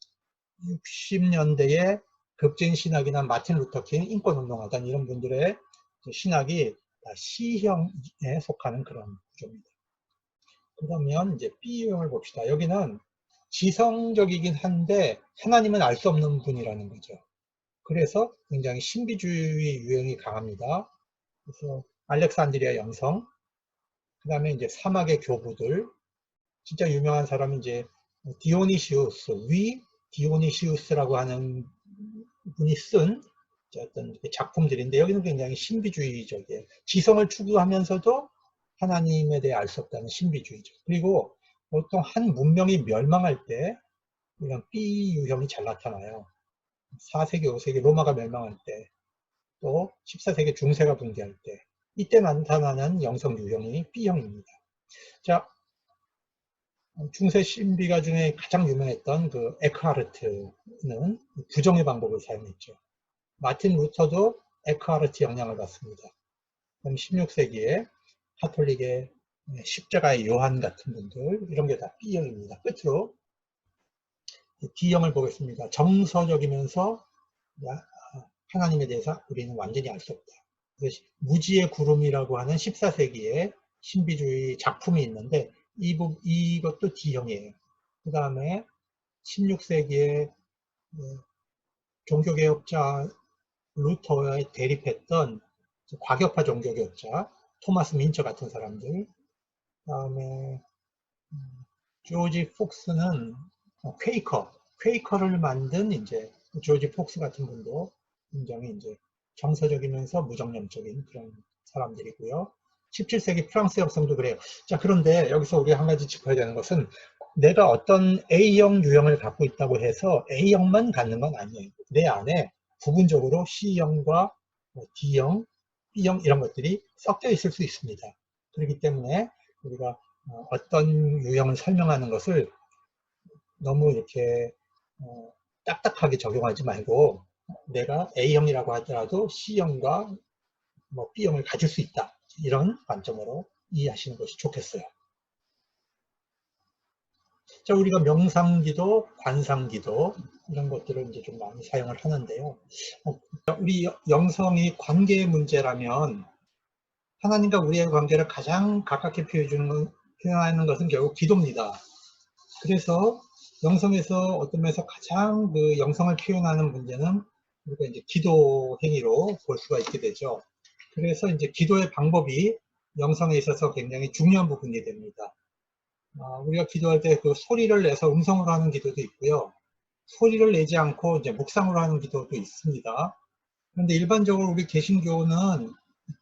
60년대에 급진신학이나 마틴 루터킹 인권운동하던 이런 분들의 신학이 C형에 속하는 그런 구조입니다. 그러면 이제 B유형을 봅시다. 여기는 지성적이긴 한데 하나님은 알 수 없는 분이라는 거죠. 그래서 굉장히 신비주의 유형이 강합니다. 그래서 알렉산드리아 영성, 그 다음에 이제 사막의 교부들, 진짜 유명한 사람이 이제 디오니시우스라고 하는 분이 쓴 어떤 작품들인데 여기는 굉장히 신비주의적이에요. 지성을 추구하면서도 하나님에 대해 알 수 없다는 신비주의죠. 그리고 보통 한 문명이 멸망할 때 이런 B 유형이 잘 나타나요. 4세기, 5세기 로마가 멸망할 때, 또 14세기 중세가 붕괴할 때, 이때 나타나는 영성 유형이 B형입니다. 자, 중세 신비가 중에 가장 유명했던 그 에크하르트는 부정의 방법을 사용했죠. 마틴 루터도 에크하르트 영향을 받습니다. 그럼 16세기에 카톨릭의 십자가의 요한 같은 분들, 이런 게 다 B형입니다. 끝으로 D형을 보겠습니다. 정서적이면서 하나님에 대해서 우리는 완전히 알 수 없다. 그래서 무지의 구름이라고 하는 14세기의 신비주의 작품이 있는데 이것도 D형이에요. 그 다음에 16세기에 종교개혁자 루터에 대립했던 과격파 종교개혁자 토마스 민처 같은 사람들, 그 다음에 조지 폭스는 퀘이커를 만든 이제 조지 폭스 같은 분도 굉장히 이제 정서적이면서 무정념적인 그런 사람들이고요. 17세기 프랑스 역성도 그래요. 자, 그런데 여기서 우리 한 가지 짚어야 되는 것은 내가 어떤 A형 유형을 갖고 있다고 해서 A형만 갖는 건 아니에요. 내 안에 부분적으로 C형과 D형, B형 이런 것들이 섞여 있을 수 있습니다. 그렇기 때문에 우리가 어떤 유형을 설명하는 것을 너무 이렇게 딱딱하게 적용하지 말고 내가 A형이라고 하더라도 C형과 B형을 가질 수 있다. 이런 관점으로 이해하시는 것이 좋겠어요. 자, 우리가 명상기도, 관상기도 이런 것들을 이제 좀 많이 사용을 하는데요. 우리 영성이 관계의 문제라면 하나님과 우리의 관계를 가장 가깝게 표현하는 것은 결국 기도입니다. 그래서 영성에서 어떤 면에서 가장 그 영성을 표현하는 문제는 우리가 이제 기도 행위로 볼 수가 있게 되죠. 그래서 이제 기도의 방법이 영성에 있어서 굉장히 중요한 부분이 됩니다. 우리가 기도할 때 그 소리를 내서 음성으로 하는 기도도 있고요. 소리를 내지 않고 이제 묵상으로 하는 기도도 있습니다. 그런데 일반적으로 우리 개신교는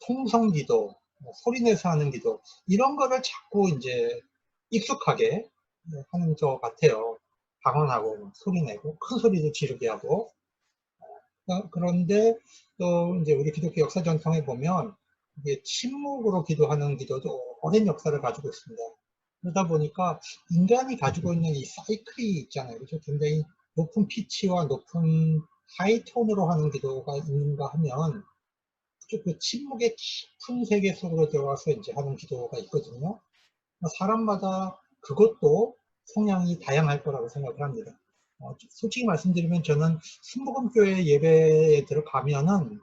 통성 기도, 소리 내서 하는 기도, 이런 거를 자꾸 이제 익숙하게 하는 것 같아요. 방언하고 소리 내고 큰 소리도 지르게 하고. 그런데 또 이제 우리 기독교 역사 전통에 보면 이게 침묵으로 기도하는 기도도 오랜 역사를 가지고 있습니다. 그러다 보니까 인간이 가지고 있는 이 사이클이 있잖아요. 그래서 굉장히 높은 피치와 높은 하이톤으로 하는 기도가 있는가 하면 그 침묵의 깊은 세계 속으로 들어가서 이제 하는 기도가 있거든요. 사람마다 그것도 성향이 다양할 거라고 생각을 합니다. 솔직히 말씀드리면 저는 순복음교회 예배에 들어가면은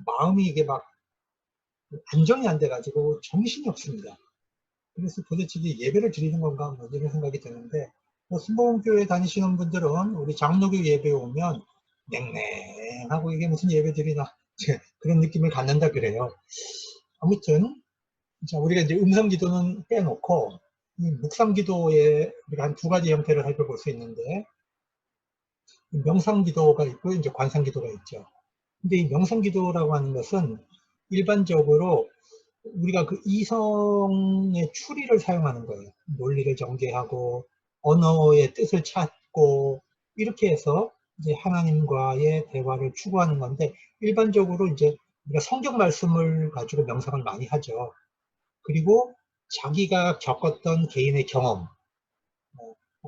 마음이 이게 막 안정이 안 돼가지고 정신이 없습니다. 그래서 도대체 이게 예배를 드리는 건가 뭐 이런 생각이 드는데 순복음교회 다니시는 분들은 우리 장로교 예배에 오면 냉랭하고 이게 무슨 예배 드리나 그런 느낌을 갖는다 그래요. 아무튼 자, 우리가 이제 음성 기도는 빼놓고 이 묵상 기도에 우리가 한 두 가지 형태를 살펴볼 수 있는데 명상 기도가 있고 이제 관상 기도가 있죠. 근데 이 명상 기도라고 하는 것은 일반적으로 우리가 그 이성의 추리를 사용하는 거예요. 논리를 전개하고 언어의 뜻을 찾고 이렇게 해서 이제 하나님과의 대화를 추구하는 건데 일반적으로 이제 우리가 성경 말씀을 가지고 명상을 많이 하죠. 그리고 자기가 겪었던 개인의 경험,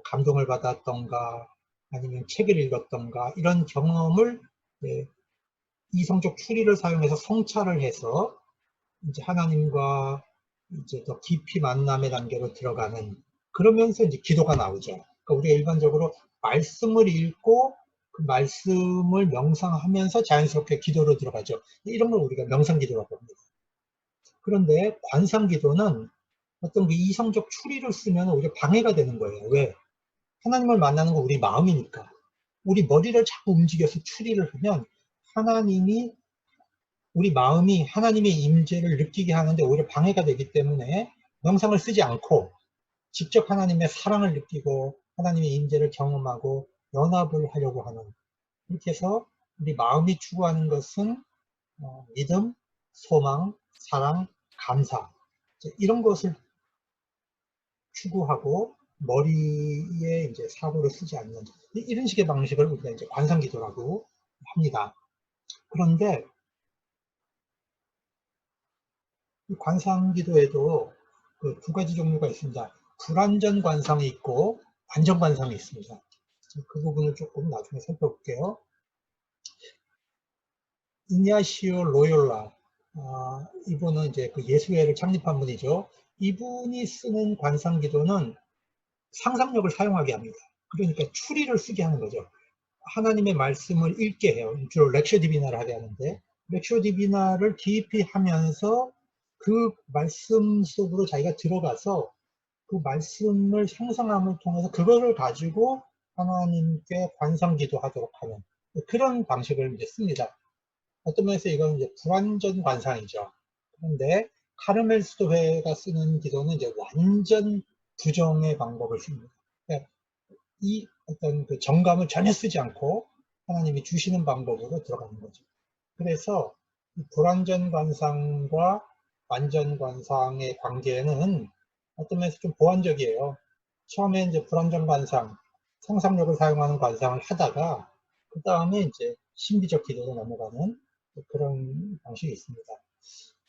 감동을 받았던가 아니면 책을 읽었던가 이런 경험을 이성적 추리를 사용해서 성찰을 해서 이제 하나님과 이제 더 깊이 만남의 단계로 들어가는 그러면서 이제 기도가 나오죠. 그러니까 우리가 일반적으로 말씀을 읽고 그 말씀을 명상하면서 자연스럽게 기도로 들어가죠. 이런 걸 우리가 명상 기도라고 합니다. 그런데 관상 기도는 어떤 그 이성적 추리를 쓰면 오히려 방해가 되는 거예요. 왜? 하나님을 만나는 건 우리 마음이니까. 우리 머리를 자꾸 움직여서 추리를 하면 하나님이 우리 마음이 하나님의 임재를 느끼게 하는데 오히려 방해가 되기 때문에 명상을 쓰지 않고 직접 하나님의 사랑을 느끼고 하나님의 임재를 경험하고 연합을 하려고 하는 이렇게 해서 우리 마음이 추구하는 것은 믿음, 소망, 사랑, 감사 이런 것을 추구하고 머리에 이제 사고를 쓰지 않는 이런 식의 방식을 우리가 이제 관상기도라고 합니다. 그런데 이 관상기도에도 그 두 가지 종류가 있습니다. 불완전 관상이 있고 완전 관상이 있습니다. 그 부분을 조금 나중에 살펴볼게요. 이냐시오 로욜라, 이분은 이제 그 예수회를 창립한 분이죠. 이분이 쓰는 관상 기도는 상상력을 사용하게 합니다. 그러니까 추리를 쓰게 하는 거죠. 하나님의 말씀을 읽게 해요. 주로 렉셔 디비나를 하게 하는데, 렉셔 디비나를 깊이 하면서 그 말씀 속으로 자기가 들어가서 그 말씀을 상상함을 통해서 그거를 가지고 하나님께 관상 기도하도록 하는 그런 방식을 이제 씁니다. 어떤 면에서 이건 이제 불완전 관상이죠. 그런데 카르멜 수도회가 쓰는 기도는 이제 완전 부정의 방법을 씁니다. 그러니까 이 어떤 그 정감을 전혀 쓰지 않고 하나님이 주시는 방법으로 들어가는 거죠. 그래서 불완전 관상과 완전 관상의 관계는 어떤 면에서 좀 보완적이에요. 처음에 이제 불완전 관상, 상상력을 사용하는 관상을 하다가 그 다음에 이제 신비적 기도로 넘어가는 그런 방식이 있습니다.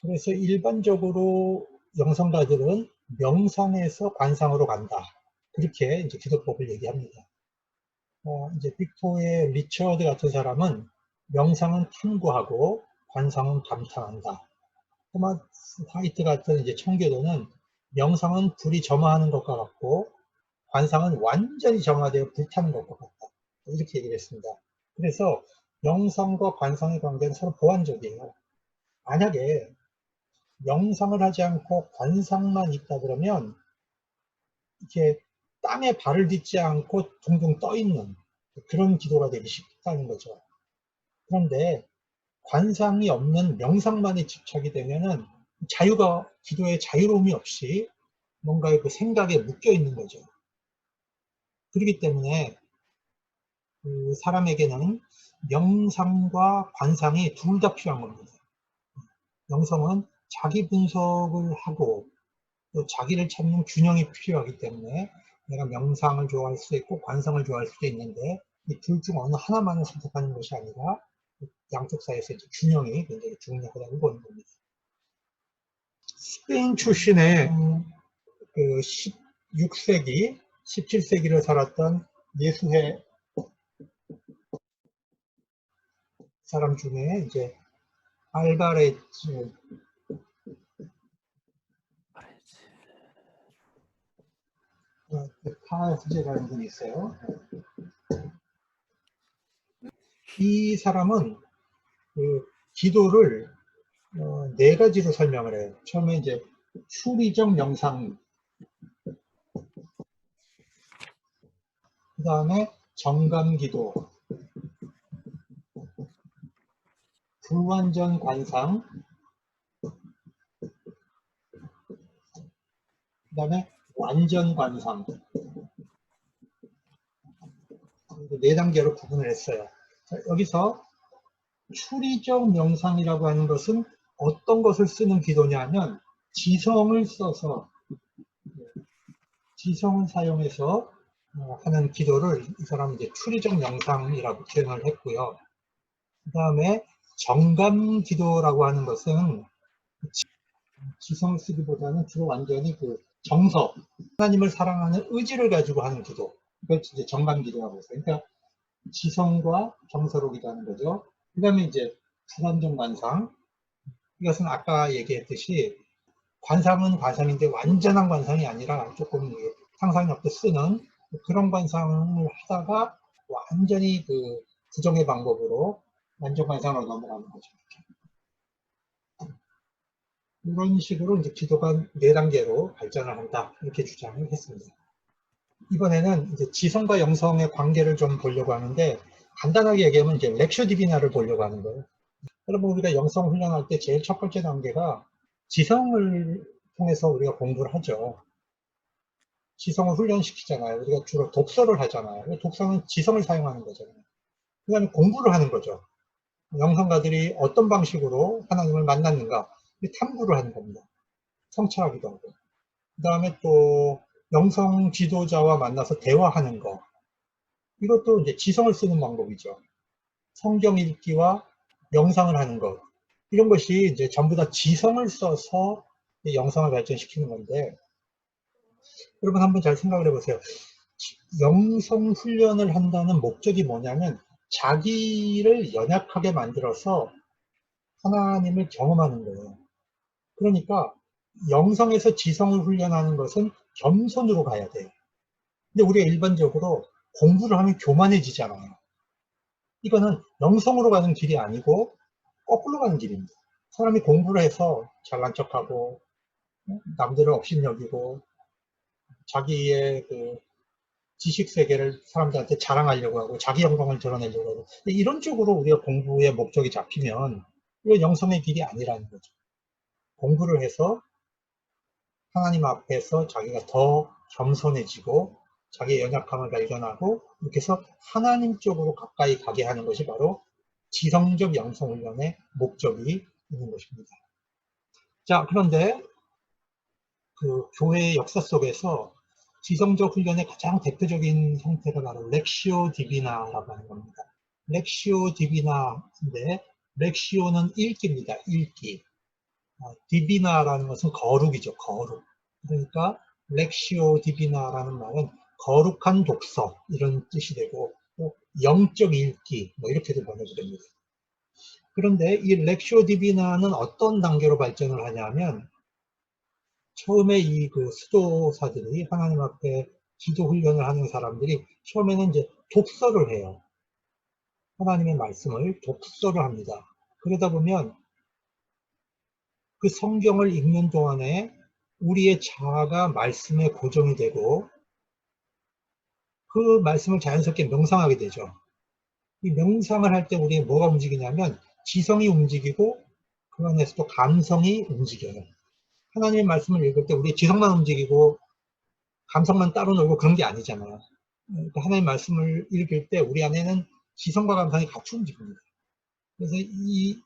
그래서 일반적으로 영성가들은 명상에서 관상으로 간다. 그렇게 이제 기도법을 얘기합니다. 이제 빅토의 리처드 같은 사람은 명상은 탐구하고 관상은 감탄한다. 토마스 화이트 같은 이제 청교도는 명상은 불이 점화하는 것과 같고 관상은 완전히 점화되어 불타는 것과 같다. 이렇게 얘기를 했습니다. 그래서 명상과 관상의 관계는 서로 보완적이에요. 만약에 명상을 하지 않고 관상만 있다 그러면 이렇게 땅에 발을 딛지 않고 둥둥 떠 있는 그런 기도가 되기 쉽다는 거죠. 그런데 관상이 없는 명상만에 집착이 되면은 기도의 자유로움이 없이 뭔가의 그 생각에 묶여 있는 거죠. 그렇기 때문에 그 사람에게는 명상과 관상이 둘 다 필요한 겁니다. 명상은 자기 분석을 하고 또 자기를 찾는 균형이 필요하기 때문에 내가 명상을 좋아할 수도 있고 관상을 좋아할 수도 있는데 이 둘 중 어느 하나만을 선택하는 것이 아니라 양쪽 사이에서 이제 균형이 굉장히 중요하다고 보는 겁니다. 스페인 출신의 그 16세기, 17세기를 살았던 예수회 사람 중에 이제 알바레즈 파스제라는 분이 있어요. 이 사람은 그 기도를 네 가지로 설명을 해요. 처음에 이제 추리적 명상, 그 다음에 정감기도, 불완전 관상, 그 다음에 완전 관상. 네 단계로 구분을 했어요. 자, 여기서 추리적 명상이라고 하는 것은 어떤 것을 쓰는 기도냐면 지성을 써서 지성을 사용해서 하는 기도를 이 사람은 이제 추리적 명상이라고 표현을 했고요. 그 다음에 정감 기도라고 하는 것은 지성을 쓰기보다는 주로 완전히 그 정서, 하나님을 사랑하는 의지를 가지고 하는 기도. 그걸 이제 정감 기도라고 해서. 그러니까 지성과 정서로 기도하는 거죠. 그 다음에 이제 불완전 관상. 이것은 아까 얘기했듯이 관상은 관상인데 완전한 관상이 아니라 조금 상상력도 쓰는 그런 관상을 하다가 완전히 그 부정의 방법으로 완전 관상으로 넘어가는 거죠. 이런 식으로 이제 기도가 네 단계로 발전을 한다. 이렇게 주장을 했습니다. 이번에는 이제 지성과 영성의 관계를 좀 보려고 하는데 간단하게 얘기하면 이제 렉셔 디비나를 보려고 하는 거예요. 여러분 우리가 영성 훈련할 때 제일 첫 번째 단계가 지성을 통해서 우리가 공부를 하죠. 지성을 훈련시키잖아요. 우리가 주로 독서를 하잖아요. 독서는 지성을 사용하는 거잖아요. 그 다음에 공부를 하는 거죠. 영성가들이 어떤 방식으로 하나님을 만났는가 탐구를 하는 겁니다. 성찰하기도 하고. 그 다음에 또 영성 지도자와 만나서 대화하는 거. 이것도 이제 지성을 쓰는 방법이죠. 성경 읽기와 명상을 하는 것. 이런 것이 이제 전부 다 지성을 써서 영성을 발전시키는 건데, 여러분 한번 잘 생각을 해보세요. 영성 훈련을 한다는 목적이 뭐냐면 자기를 연약하게 만들어서 하나님을 경험하는 거예요. 그러니까 영성에서 지성을 훈련하는 것은 겸손으로 가야 돼요. 근데 우리가 일반적으로 공부를 하면 교만해지잖아요. 이거는 영성으로 가는 길이 아니고 거꾸로 가는 길입니다. 사람이 공부를 해서 잘난 척하고 남들을 업신여기고 자기의 그 지식 세계를 사람들한테 자랑하려고 하고 자기 영광을 드러내려고 하고 이런 쪽으로 우리가 공부의 목적이 잡히면 이건 영성의 길이 아니라는 거죠. 공부를 해서 하나님 앞에서 자기가 더 겸손해지고 자기의 연약함을 발견하고 이렇게 해서 하나님 쪽으로 가까이 가게 하는 것이 바로 지성적 영성훈련의 목적이 있는 것입니다. 자, 그런데 그 교회의 역사 속에서 지성적 훈련의 가장 대표적인 형태가 바로 렉시오 디비나라고 하는 겁니다. 렉시오 디비나인데 렉시오는 읽기입니다. 읽기. 디비나라는 것은 거룩이죠. 거룩. 그러니까 렉시오 디비나라는 말은 거룩한 독서 이런 뜻이 되고 또 영적 읽기 뭐 이렇게도 번역이 됩니다. 그런데 이 렉시오 디비나는 어떤 단계로 발전을 하냐면 처음에 이 그 수도사들이 하나님 앞에 기도 훈련을 하는 사람들이 처음에는 이제 독서를 해요. 하나님의 말씀을 독서를 합니다. 그러다 보면 그 성경을 읽는 동안에 우리의 자아가 말씀에 고정이 되고 그 말씀을 자연스럽게 명상하게 되죠. 이 명상을 할 때 우리의 뭐가 움직이냐면 지성이 움직이고 그 안에서 또 감성이 움직여요. 하나님의 말씀을 읽을 때 우리 지성만 움직이고 감성만 따로 놀고 그런 게 아니잖아요. 그러니까 하나님의 말씀을 읽을 때 우리 안에는 지성과 감성이 같이 움직입니다. 그래서 이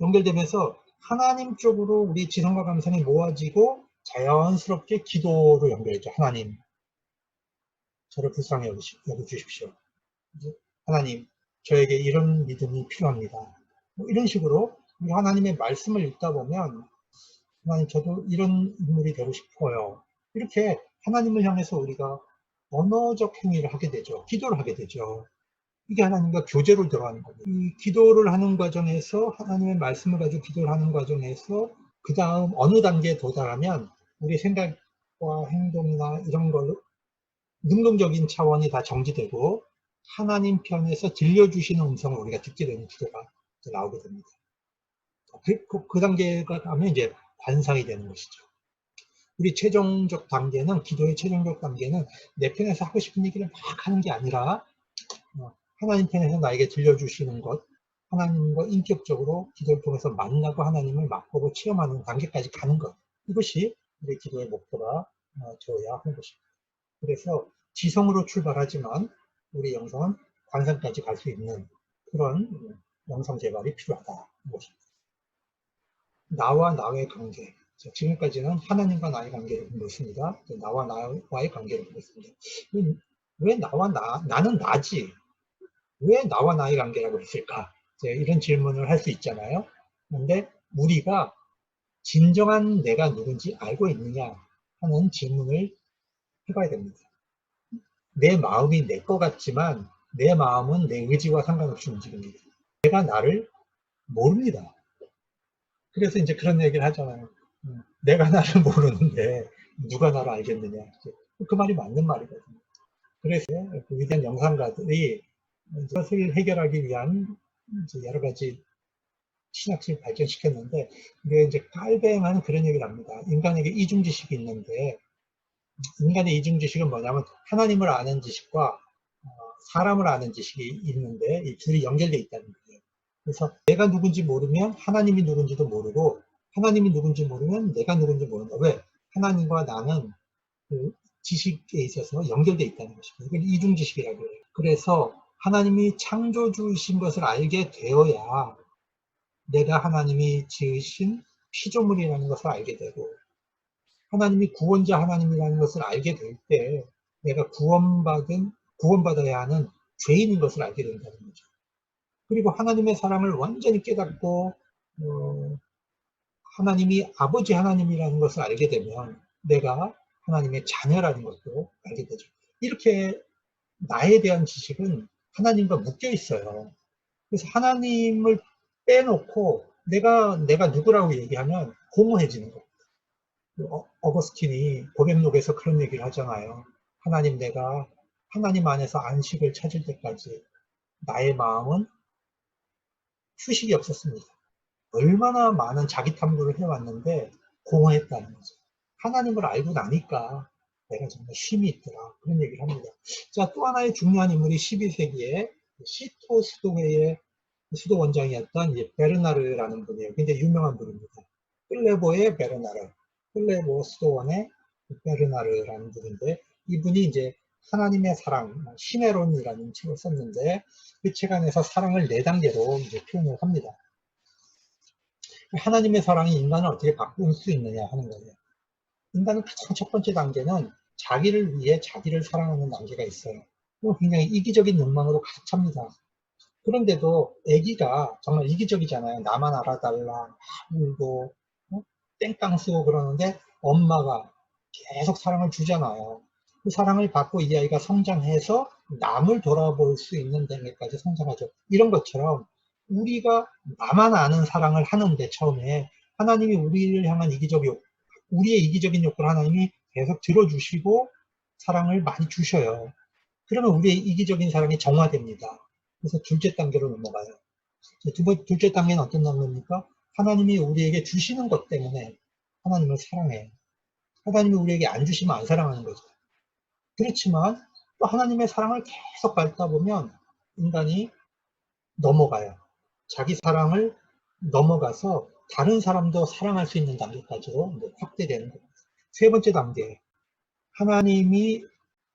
연결되면서 하나님 쪽으로 우리 지성과 감성이 모아지고 자연스럽게 기도로 연결되죠. 하나님, 저를 불쌍히 여겨주십시오. 하나님, 저에게 이런 믿음이 필요합니다. 뭐 이런 식으로 우리 하나님의 말씀을 읽다 보면 하나님, 저도 이런 인물이 되고 싶어요. 이렇게 하나님을 향해서 우리가 언어적 행위를 하게 되죠. 기도를 하게 되죠. 이게 하나님과 교제로 들어가는 겁니다. 이 기도를 하는 과정에서 하나님의 말씀을 가지고 기도를 하는 과정에서 그 다음 어느 단계에 도달하면 우리 생각과 행동이나 이런 걸로 능동적인 차원이 다 정지되고 하나님 편에서 들려주시는 음성을 우리가 듣게 되는 기도가 나오게 됩니다. 그 단계가 가면 이제 관상이 되는 것이죠. 우리 최종적 단계는, 기도의 최종적 단계는 내 편에서 하고 싶은 얘기를 막 하는 게 아니라 하나님 편에서 나에게 들려주시는 것, 하나님과 인격적으로 기도를 통해서 만나고 하나님을 맛보고 체험하는 단계까지 가는 것, 이것이 우리 기도의 목표가 되어야 하는 것입니다. 그래서 지성으로 출발하지만 우리 영성은 관상까지 갈 수 있는 그런 영성 개발이 필요하다는 것입니다. 나와 나의 관계, 지금까지는 하나님과 나의 관계를 공부했습니다. 나와 나와의 관계를 공부했습니다. 왜 나는 나지? 왜 나와 나의 관계라고 했을까? 이런 질문을 할 수 있잖아요. 그런데 우리가 진정한 내가 누군지 알고 있느냐 하는 질문을 해봐야 됩니다. 내 마음이 내 것 같지만 내 마음은 내 의지와 상관없이 움직입니다. 내가 나를 모릅니다. 그래서 이제 그런 얘기를 하잖아요. 내가 나를 모르는데 누가 나를 알겠느냐. 그 말이 맞는 말이거든요. 그래서 그 위대한 영상가들이 이것을 해결하기 위한 여러 가지 신학식을 발전시켰는데, 우리가 이제 깔뱅한 그런 얘기를 합니다. 인간에게 이중지식이 있는데, 인간의 이중지식은 뭐냐면 하나님을 아는 지식과 사람을 아는 지식이 있는데 이 둘이 연결되어 있다는 거예요. 그래서 내가 누군지 모르면 하나님이 누군지도 모르고 하나님이 누군지 모르면 내가 누군지 모른다. 왜? 하나님과 나는 그 지식에 있어서 연결되어 있다는 것입니다. 이걸 이중지식이라고 해요. 그래서 하나님이 창조주이신 것을 알게 되어야 내가 하나님이 지으신 피조물이라는 것을 알게 되고, 하나님이 구원자 하나님이라는 것을 알게 될 때 내가 구원받아야 하는 죄인인 것을 알게 된다는 거죠. 그리고 하나님의 사랑을 완전히 깨닫고 하나님이 아버지 하나님이라는 것을 알게 되면 내가 하나님의 자녀라는 것도 알게 되죠. 이렇게 나에 대한 지식은 하나님과 묶여 있어요. 그래서 하나님을 빼놓고 내가 누구라고 얘기하면 공허해지는 거예요. 어거스틴이 고백록에서 그런 얘기를 하잖아요. 내가 하나님 안에서 안식을 찾을 때까지 나의 마음은 휴식이 없었습니다. 얼마나 많은 자기 탐구를 해왔는데 공허했다는 거죠. 하나님을 알고 나니까 내가 정말 쉼이 있더라. 그런 얘기를 합니다. 자, 또 하나의 중요한 인물이 12세기에 시토 수도회의 수도원장이었던 베르나르라는 분이에요. 굉장히 유명한 분입니다. 끌레보의 베르나르, 끌레보 수도원의 베르나르라는 분인데, 이분이 이제 하나님의 사랑, 시네론이라는 책을 썼는데, 그 책 안에서 사랑을 4단계로 이제 표현을 합니다. 하나님의 사랑이 인간을 어떻게 바꿀 수 있느냐 하는 거예요. 인간은 가장 첫 번째 단계는 자기를 위해 자기를 사랑하는 단계가 있어요. 굉장히 이기적인 욕망으로 가득 찹니다. 그런데도 아기가 정말 이기적이잖아요. 나만 알아달라, 울고, 땡깡 쓰고 그러는데 엄마가 계속 사랑을 주잖아요. 그 사랑을 받고 이 아이가 성장해서 남을 돌아볼 수 있는 단계까지 성장하죠. 이런 것처럼 우리가 나만 아는 사랑을 하는데 처음에 하나님이 우리를 향한 우리의 이기적인 욕구를 하나님이 계속 들어주시고 사랑을 많이 주셔요. 그러면 우리의 이기적인 사랑이 정화됩니다. 그래서 둘째 단계로 넘어가요. 둘째 단계는 어떤 단계입니까? 하나님이 우리에게 주시는 것 때문에 하나님을 사랑해요. 하나님이 우리에게 안 주시면 안 사랑하는 거죠. 그렇지만 또 하나님의 사랑을 계속 받다 보면 인간이 넘어가요. 자기 사랑을 넘어가서 다른 사람도 사랑할 수 있는 단계까지로 확대되는 거예요. 세 번째 단계, 하나님이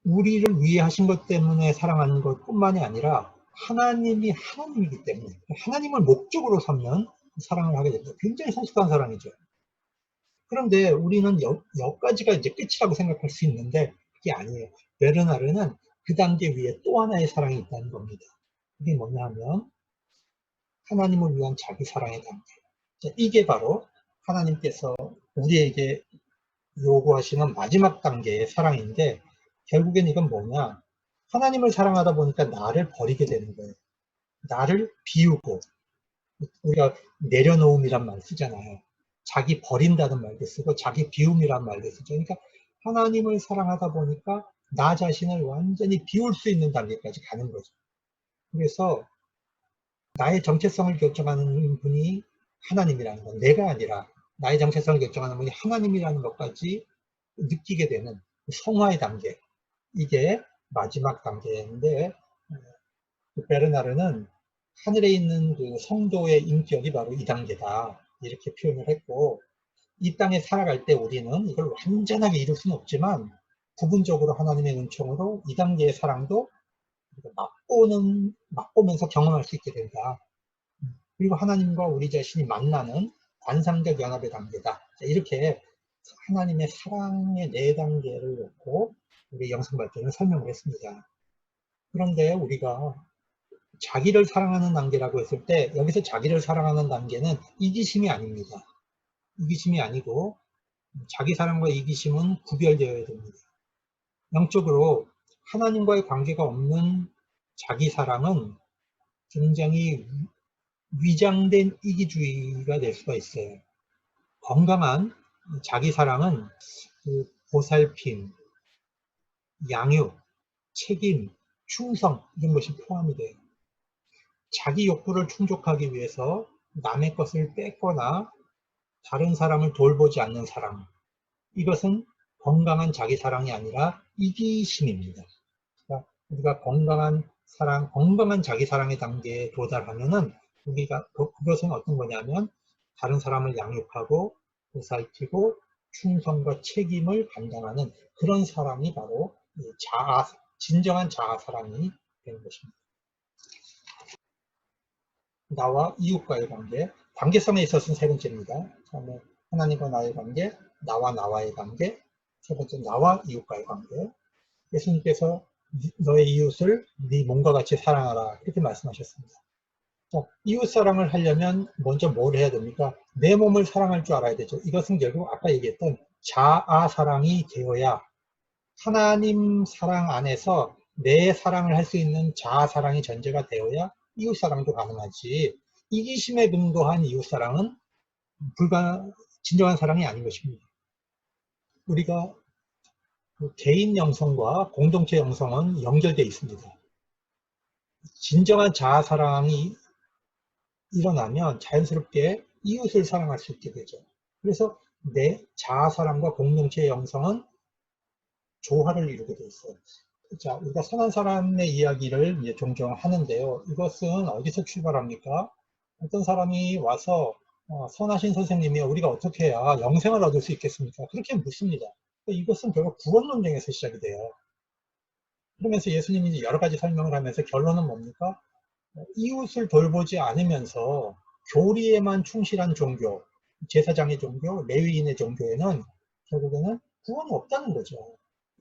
우리를 위해 하신 것 때문에 사랑하는 것 뿐만이 아니라 하나님이 하나님이기 때문에 하나님을 목적으로 삼는 사랑을 하게 됩니다. 굉장히 성숙한 사랑이죠. 그런데 우리는 여기까지가 이제 끝이라고 생각할 수 있는데 그게 아니에요. 베르나르는 그 단계 위에 또 하나의 사랑이 있다는 겁니다. 그게 뭐냐 하면 하나님을 위한 자기 사랑의 단계. 이게 바로 하나님께서 우리에게 요구하시는 마지막 단계의 사랑인데 결국엔 이건 뭐냐, 하나님을 사랑하다 보니까 나를 버리게 되는 거예요. 나를 비우고, 우리가 내려놓음이란 말 쓰잖아요. 자기 버린다는 말도 쓰고 자기 비움이란 말도 쓰죠. 그러니까 하나님을 사랑하다 보니까 나 자신을 완전히 비울 수 있는 단계까지 가는 거죠. 그래서 나의 정체성을 결정하는 분이 하나님이라는 건 내가 아니라 나의 정체성을 결정하는 분이 하나님이라는 것까지 느끼게 되는 성화의 단계, 이게 마지막 단계인데 베르나르는 하늘에 있는 그 성도의 인격이 바로 이 단계다 이렇게 표현을 했고, 이 땅에 살아갈 때 우리는 이걸 완전하게 이룰 수는 없지만 부분적으로 하나님의 은총으로 이 단계의 사랑도 맛보면서 경험할 수 있게 된다. 그리고 하나님과 우리 자신이 만나는 관상적 연합의 단계다. 이렇게 하나님의 사랑의 4단계를 놓고 우리 영성 발전을 설명을 했습니다. 그런데 우리가 자기를 사랑하는 단계라고 했을 때 여기서 자기를 사랑하는 단계는 이기심이 아닙니다. 이기심이 아니고 자기 사랑과 이기심은 구별되어야 됩니다. 영적으로 하나님과의 관계가 없는 자기 사랑은 굉장히 위장된 이기주의가 될 수가 있어요. 건강한 자기 사랑은 그 보살핌, 양육, 책임, 충성 이런 것이 포함이 돼요. 자기 욕구를 충족하기 위해서 남의 것을 뺏거나 다른 사람을 돌보지 않는 사랑, 이것은 건강한 자기 사랑이 아니라 이기심입니다. 그러니까 우리가 건강한 사랑, 건강한 자기 사랑의 단계에 도달하면은 그것은 어떤 거냐면 다른 사람을 양육하고 보살피고 충성과 책임을 감당하는 그런 사랑이 바로 진정한 자아 사랑이 되는 것입니다. 나와 이웃과의 관계, 관계성에 있어서는 세 번째입니다. 처음에 하나님과 나의 관계, 나와 나와의 관계, 세 번째 나와 이웃과의 관계. 예수님께서 너의 이웃을 네 몸과 같이 사랑하라 이렇게 말씀하셨습니다. 이웃 사랑을 하려면 먼저 뭘 해야 됩니까? 내 몸을 사랑할 줄 알아야 되죠. 이것은 결국 아까 얘기했던 자아 사랑이 되어야 하나님 사랑 안에서 내 사랑을 할 수 있는 자아 사랑이 전제가 되어야 이웃 사랑도 가능하지. 이기심에 근거한 이웃 사랑은 진정한 사랑이 아닌 것입니다. 우리가 그 개인 영성과 공동체 영성은 연결되어 있습니다. 진정한 자아 사랑이 일어나면 자연스럽게 이웃을 사랑할 수 있게 되죠. 그래서 내 자아 사랑과 공동체 영성은 조화를 이루게 되어 있어요. 자, 우리가 선한 사람의 이야기를 이제 종종 하는데요. 이것은 어디서 출발합니까? 어떤 사람이 와서 선하신 선생님이 우리가 어떻게 해야 영생을 얻을 수 있겠습니까? 그렇게 묻습니다. 이것은 결국 구원 논쟁에서 시작이 돼요. 그러면서 예수님이 이제 여러 가지 설명을 하면서 결론은 뭡니까? 이웃을 돌보지 않으면서 교리에만 충실한 종교, 제사장의 종교, 레위인의 종교에는 결국에는 구원이 없다는 거죠.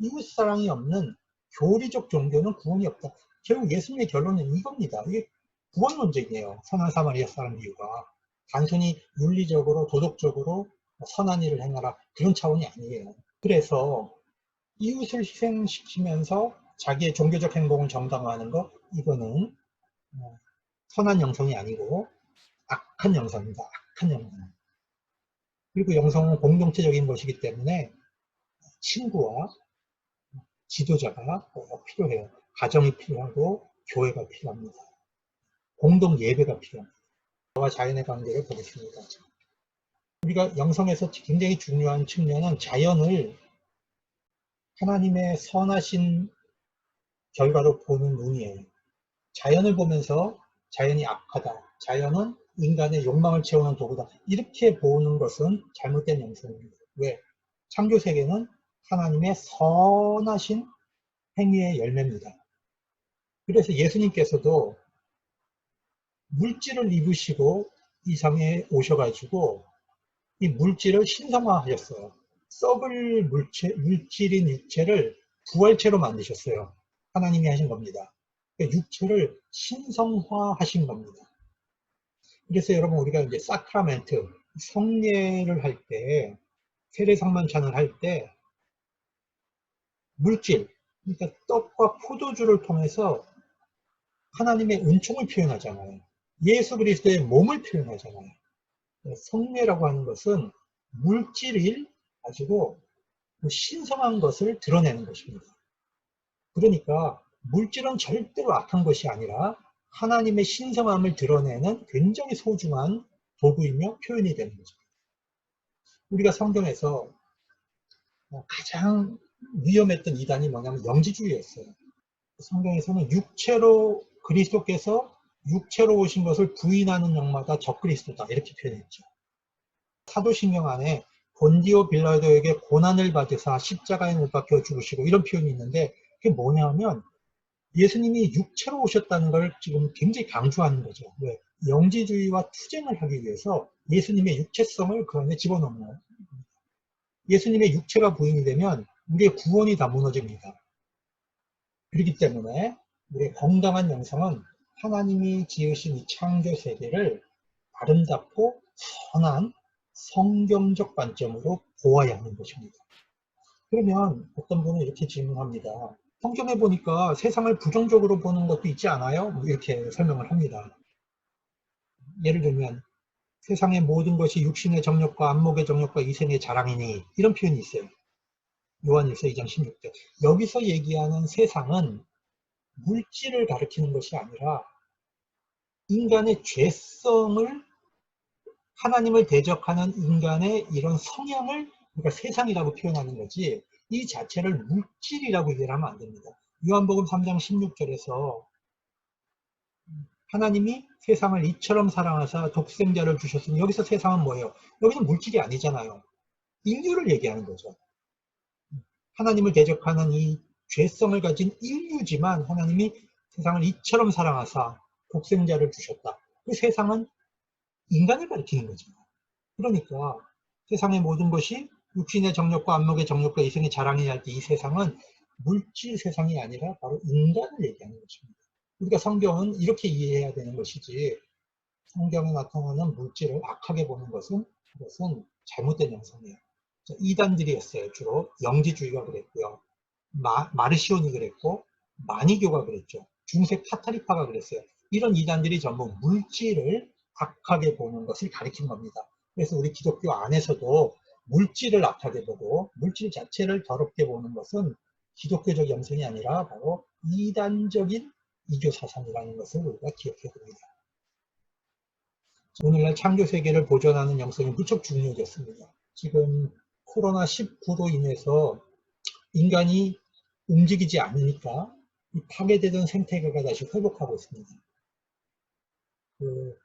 이웃사랑이 없는 교리적 종교는 구원이 없다. 결국 예수님의 결론은 이겁니다. 이게 구원 논쟁이에요. 선한 사마리아 사람 이유가. 단순히 윤리적으로 도덕적으로 선한 일을 행하라 그런 차원이 아니에요. 그래서 이웃을 희생시키면서 자기의 종교적 행동을 정당화하는 것, 이거는 선한 영성이 아니고 악한 영성입니다. 악한 영성. 그리고 영성은 공동체적인 것이기 때문에 친구와 지도자가 꼭 필요해요. 가정이 필요하고 교회가 필요합니다. 공동 예배가 필요합니다. 저와 자연의 관계를 보겠습니다. 우리가 영성에서 굉장히 중요한 측면은 자연을 하나님의 선하신 결과로 보는 눈이에요. 자연을 보면서 자연이 악하다. 자연은 인간의 욕망을 채우는 도구다. 이렇게 보는 것은 잘못된 영성입니다. 왜? 창조세계는 하나님의 선하신 행위의 열매입니다. 그래서 예수님께서도 물질을 입으시고 이 상에 오셔가지고 이 물질을 신성화하셨어요. 썩을 물질인 육체를 부활체로 만드셨어요. 하나님이 하신 겁니다. 그러니까 육체를 신성화하신 겁니다. 그래서 여러분 우리가 이제 사크라멘트, 성례를 할 때, 세례상만찬을 할 때 물질, 그러니까 떡과 포도주를 통해서 하나님의 은총을 표현하잖아요. 예수 그리스도의 몸을 표현하잖아요. 성례라고 하는 것은 물질을 가지고 신성한 것을 드러내는 것입니다. 그러니까 물질은 절대로 악한 것이 아니라 하나님의 신성함을 드러내는 굉장히 소중한 도구이며 표현이 되는 거죠. 우리가 성경에서 가장 위험했던 이단이 뭐냐면 영지주의였어요. 성경에서는 그리스도께서 육체로 오신 것을 부인하는 영마다 적그리스도다 이렇게 표현했죠. 사도신경 안에 본디오 빌라도에게 고난을 받으사 십자가에 못 박혀 죽으시고 이런 표현이 있는데 그게 뭐냐면 예수님이 육체로 오셨다는 걸 지금 굉장히 강조하는 거죠. 왜? 영지주의와 투쟁을 하기 위해서 예수님의 육체성을 그 안에 집어넣는 거예요. 예수님의 육체가 부인이 되면 우리의 구원이 다 무너집니다. 그렇기 때문에 우리의 건강한 영성은 하나님이 지으신 이 창조 세계를 아름답고 선한 성경적 관점으로 보아야 하는 것입니다. 그러면 어떤 분은 이렇게 질문합니다. 성경에 보니까 세상을 부정적으로 보는 것도 있지 않아요? 이렇게 설명을 합니다. 예를 들면 세상의 모든 것이 육신의 정욕과 안목의 정욕과 이생의 자랑이니 이런 표현이 있어요. 요한일서 2장 16절. 여기서 얘기하는 세상은 물질을 가리키는 것이 아니라 인간의 죄성을 하나님을 대적하는 인간의 이런 성향을 우리가 세상이라고 표현하는 거지 이 자체를 물질이라고 얘기를 하면 안 됩니다. 요한복음 3장 16절에서 하나님이 세상을 이처럼 사랑하사 독생자를 주셨으니 여기서 세상은 뭐예요? 여기는 물질이 아니잖아요. 인류를 얘기하는 거죠. 하나님을 대적하는 이 죄성을 가진 인류지만 하나님이 세상을 이처럼 사랑하사 독생자를 주셨다. 그 세상은 인간을 가리키는 거죠. 그러니까 세상의 모든 것이 육신의 정욕과 안목의 정욕과 이생의 자랑이냐 할 때 이 세상은 물질 세상이 아니라 바로 인간을 얘기하는 것입니다. 우리가 성경은 이렇게 이해해야 되는 것이지 성경에 나타나는 물질을 악하게 보는 것은 그것은 잘못된 영성이에요. 이단들이었어요. 주로 영지주의가 그랬고요. 마르시온이 그랬고 마니교가 그랬죠. 중세 파타리파가 그랬어요. 이런 이단들이 전부 물질을 악하게 보는 것을 가리킨 겁니다. 그래서 우리 기독교 안에서도 물질을 악하게 보고 물질 자체를 더럽게 보는 것은 기독교적 영성이 아니라 바로 이단적인 이교 사상이라는 것을 우리가 기억해야 됩니다. 오늘날 창조세계를 보존하는 영성이 무척 중요해졌습니다. 지금 코로나19로 인해서 인간이 움직이지 않으니까 파괴되던 생태계가 다시 회복하고 있습니다.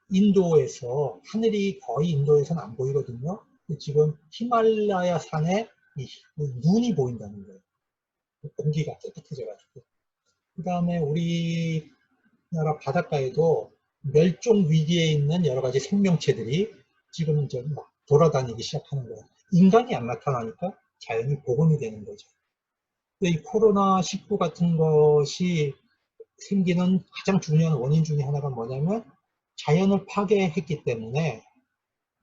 인도에서 하늘이 거의 인도에서는 안 보이거든요. 지금 히말라야 산에 눈이 보인다는 거예요. 공기가 깨끗해져가지고. 그 다음에 우리나라 바닷가에도 멸종 위기에 있는 여러 가지 생명체들이 지금 이제 막 돌아다니기 시작하는 거예요. 인간이 안 나타나니까 자연이 복원이 되는 거죠. 이 코로나19 같은 것이 생기는 가장 중요한 원인 중에 하나가 뭐냐면 자연을 파괴했기 때문에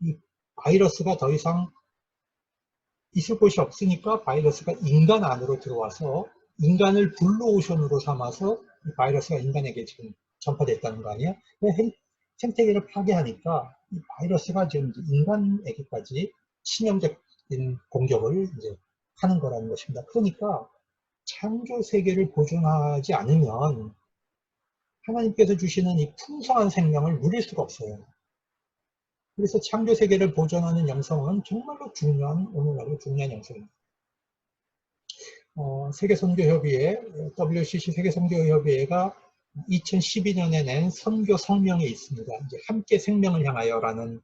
이 바이러스가 더 이상 있을 곳이 없으니까 바이러스가 인간 안으로 들어와서 인간을 블루오션으로 삼아서 이 바이러스가 인간에게 지금 전파됐다는 거 아니에요? 생태계를 파괴하니까 이 바이러스가 지금 인간에게까지 치명적인 공격을 이제 하는 거라는 것입니다. 그러니까 창조 세계를 보존하지 않으면 하나님께서 주시는 이 풍성한 생명을 누릴 수가 없어요. 그래서 창조 세계를 보존하는 영성은 정말로 중요한, 오늘날로 중요한 영성입니다. 세계선교협의회, WCC 세계선교협의회가 2012년에 낸 선교 성명이 있습니다. 이제 함께 생명을 향하여라는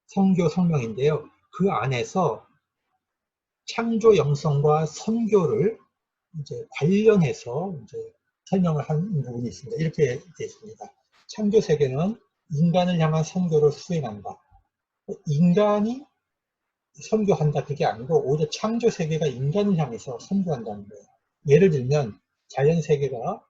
선교 성명인데요. 그 안에서 창조 영성과 선교를 이제 관련해서 이제 설명을 한 부분이 있습니다. 이렇게 되어 있습니다. 창조 세계는 인간을 향한 선교를 수행한다. 인간이 선교한다 그게 아니고 오히려 창조 세계가 인간을 향해서 선교한다는 거예요. 예를 들면 자연 세계가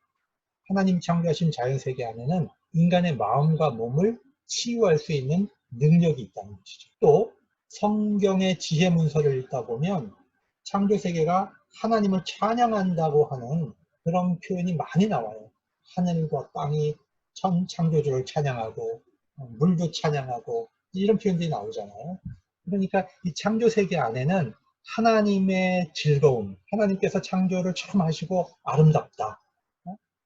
하나님 창조하신 자연 세계 안에는 인간의 마음과 몸을 치유할 수 있는 능력이 있다는 것이죠. 또 성경의 지혜 문서를 읽다 보면 창조 세계가 하나님을 찬양한다고 하는 그런 표현이 많이 나와요. 하늘과 땅이 창조주를 찬양하고 물도 찬양하고 이런 표현들이 나오잖아요. 그러니까 이 창조 세계 안에는 하나님의 즐거움, 하나님께서 창조를 처음 하시고 아름답다,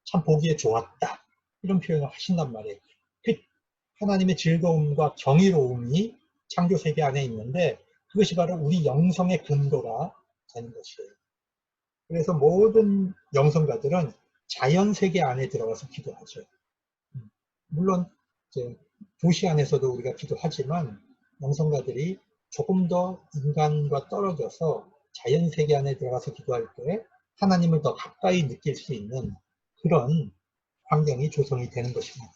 참 보기에 좋았다 이런 표현을 하신단 말이에요. 그 하나님의 즐거움과 경이로움이 창조 세계 안에 있는데 그것이 바로 우리 영성의 근거가 되는 것이에요. 그래서 모든 영성가들은 자연 세계 안에 들어가서 기도하죠. 물론 이제 도시 안에서도 우리가 기도하지만 영성가들이 조금 더 인간과 떨어져서 자연 세계 안에 들어가서 기도할 때 하나님을 더 가까이 느낄 수 있는 그런 환경이 조성이 되는 것입니다.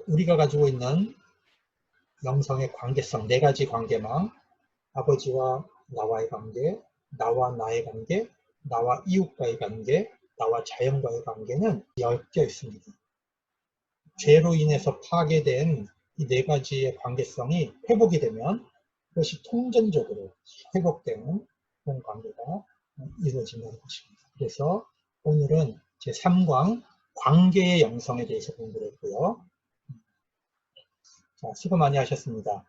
우리가 가지고 있는 영성의 관계성, 네 가지 관계망, 아버지와 나와의 관계, 나와 나의 관계, 나와 이웃과의 관계, 나와 자연과의 관계는 엮여 있습니다. 죄로 인해서 파괴된 이 네 가지의 관계성이 회복이 되면 그것이 통전적으로 회복되는 그런 관계가 이루어진다는 것입니다. 그래서 오늘은 제3강 관계의 영성에 대해서 공부를 했고요. 자, 수고 많이 하셨습니다.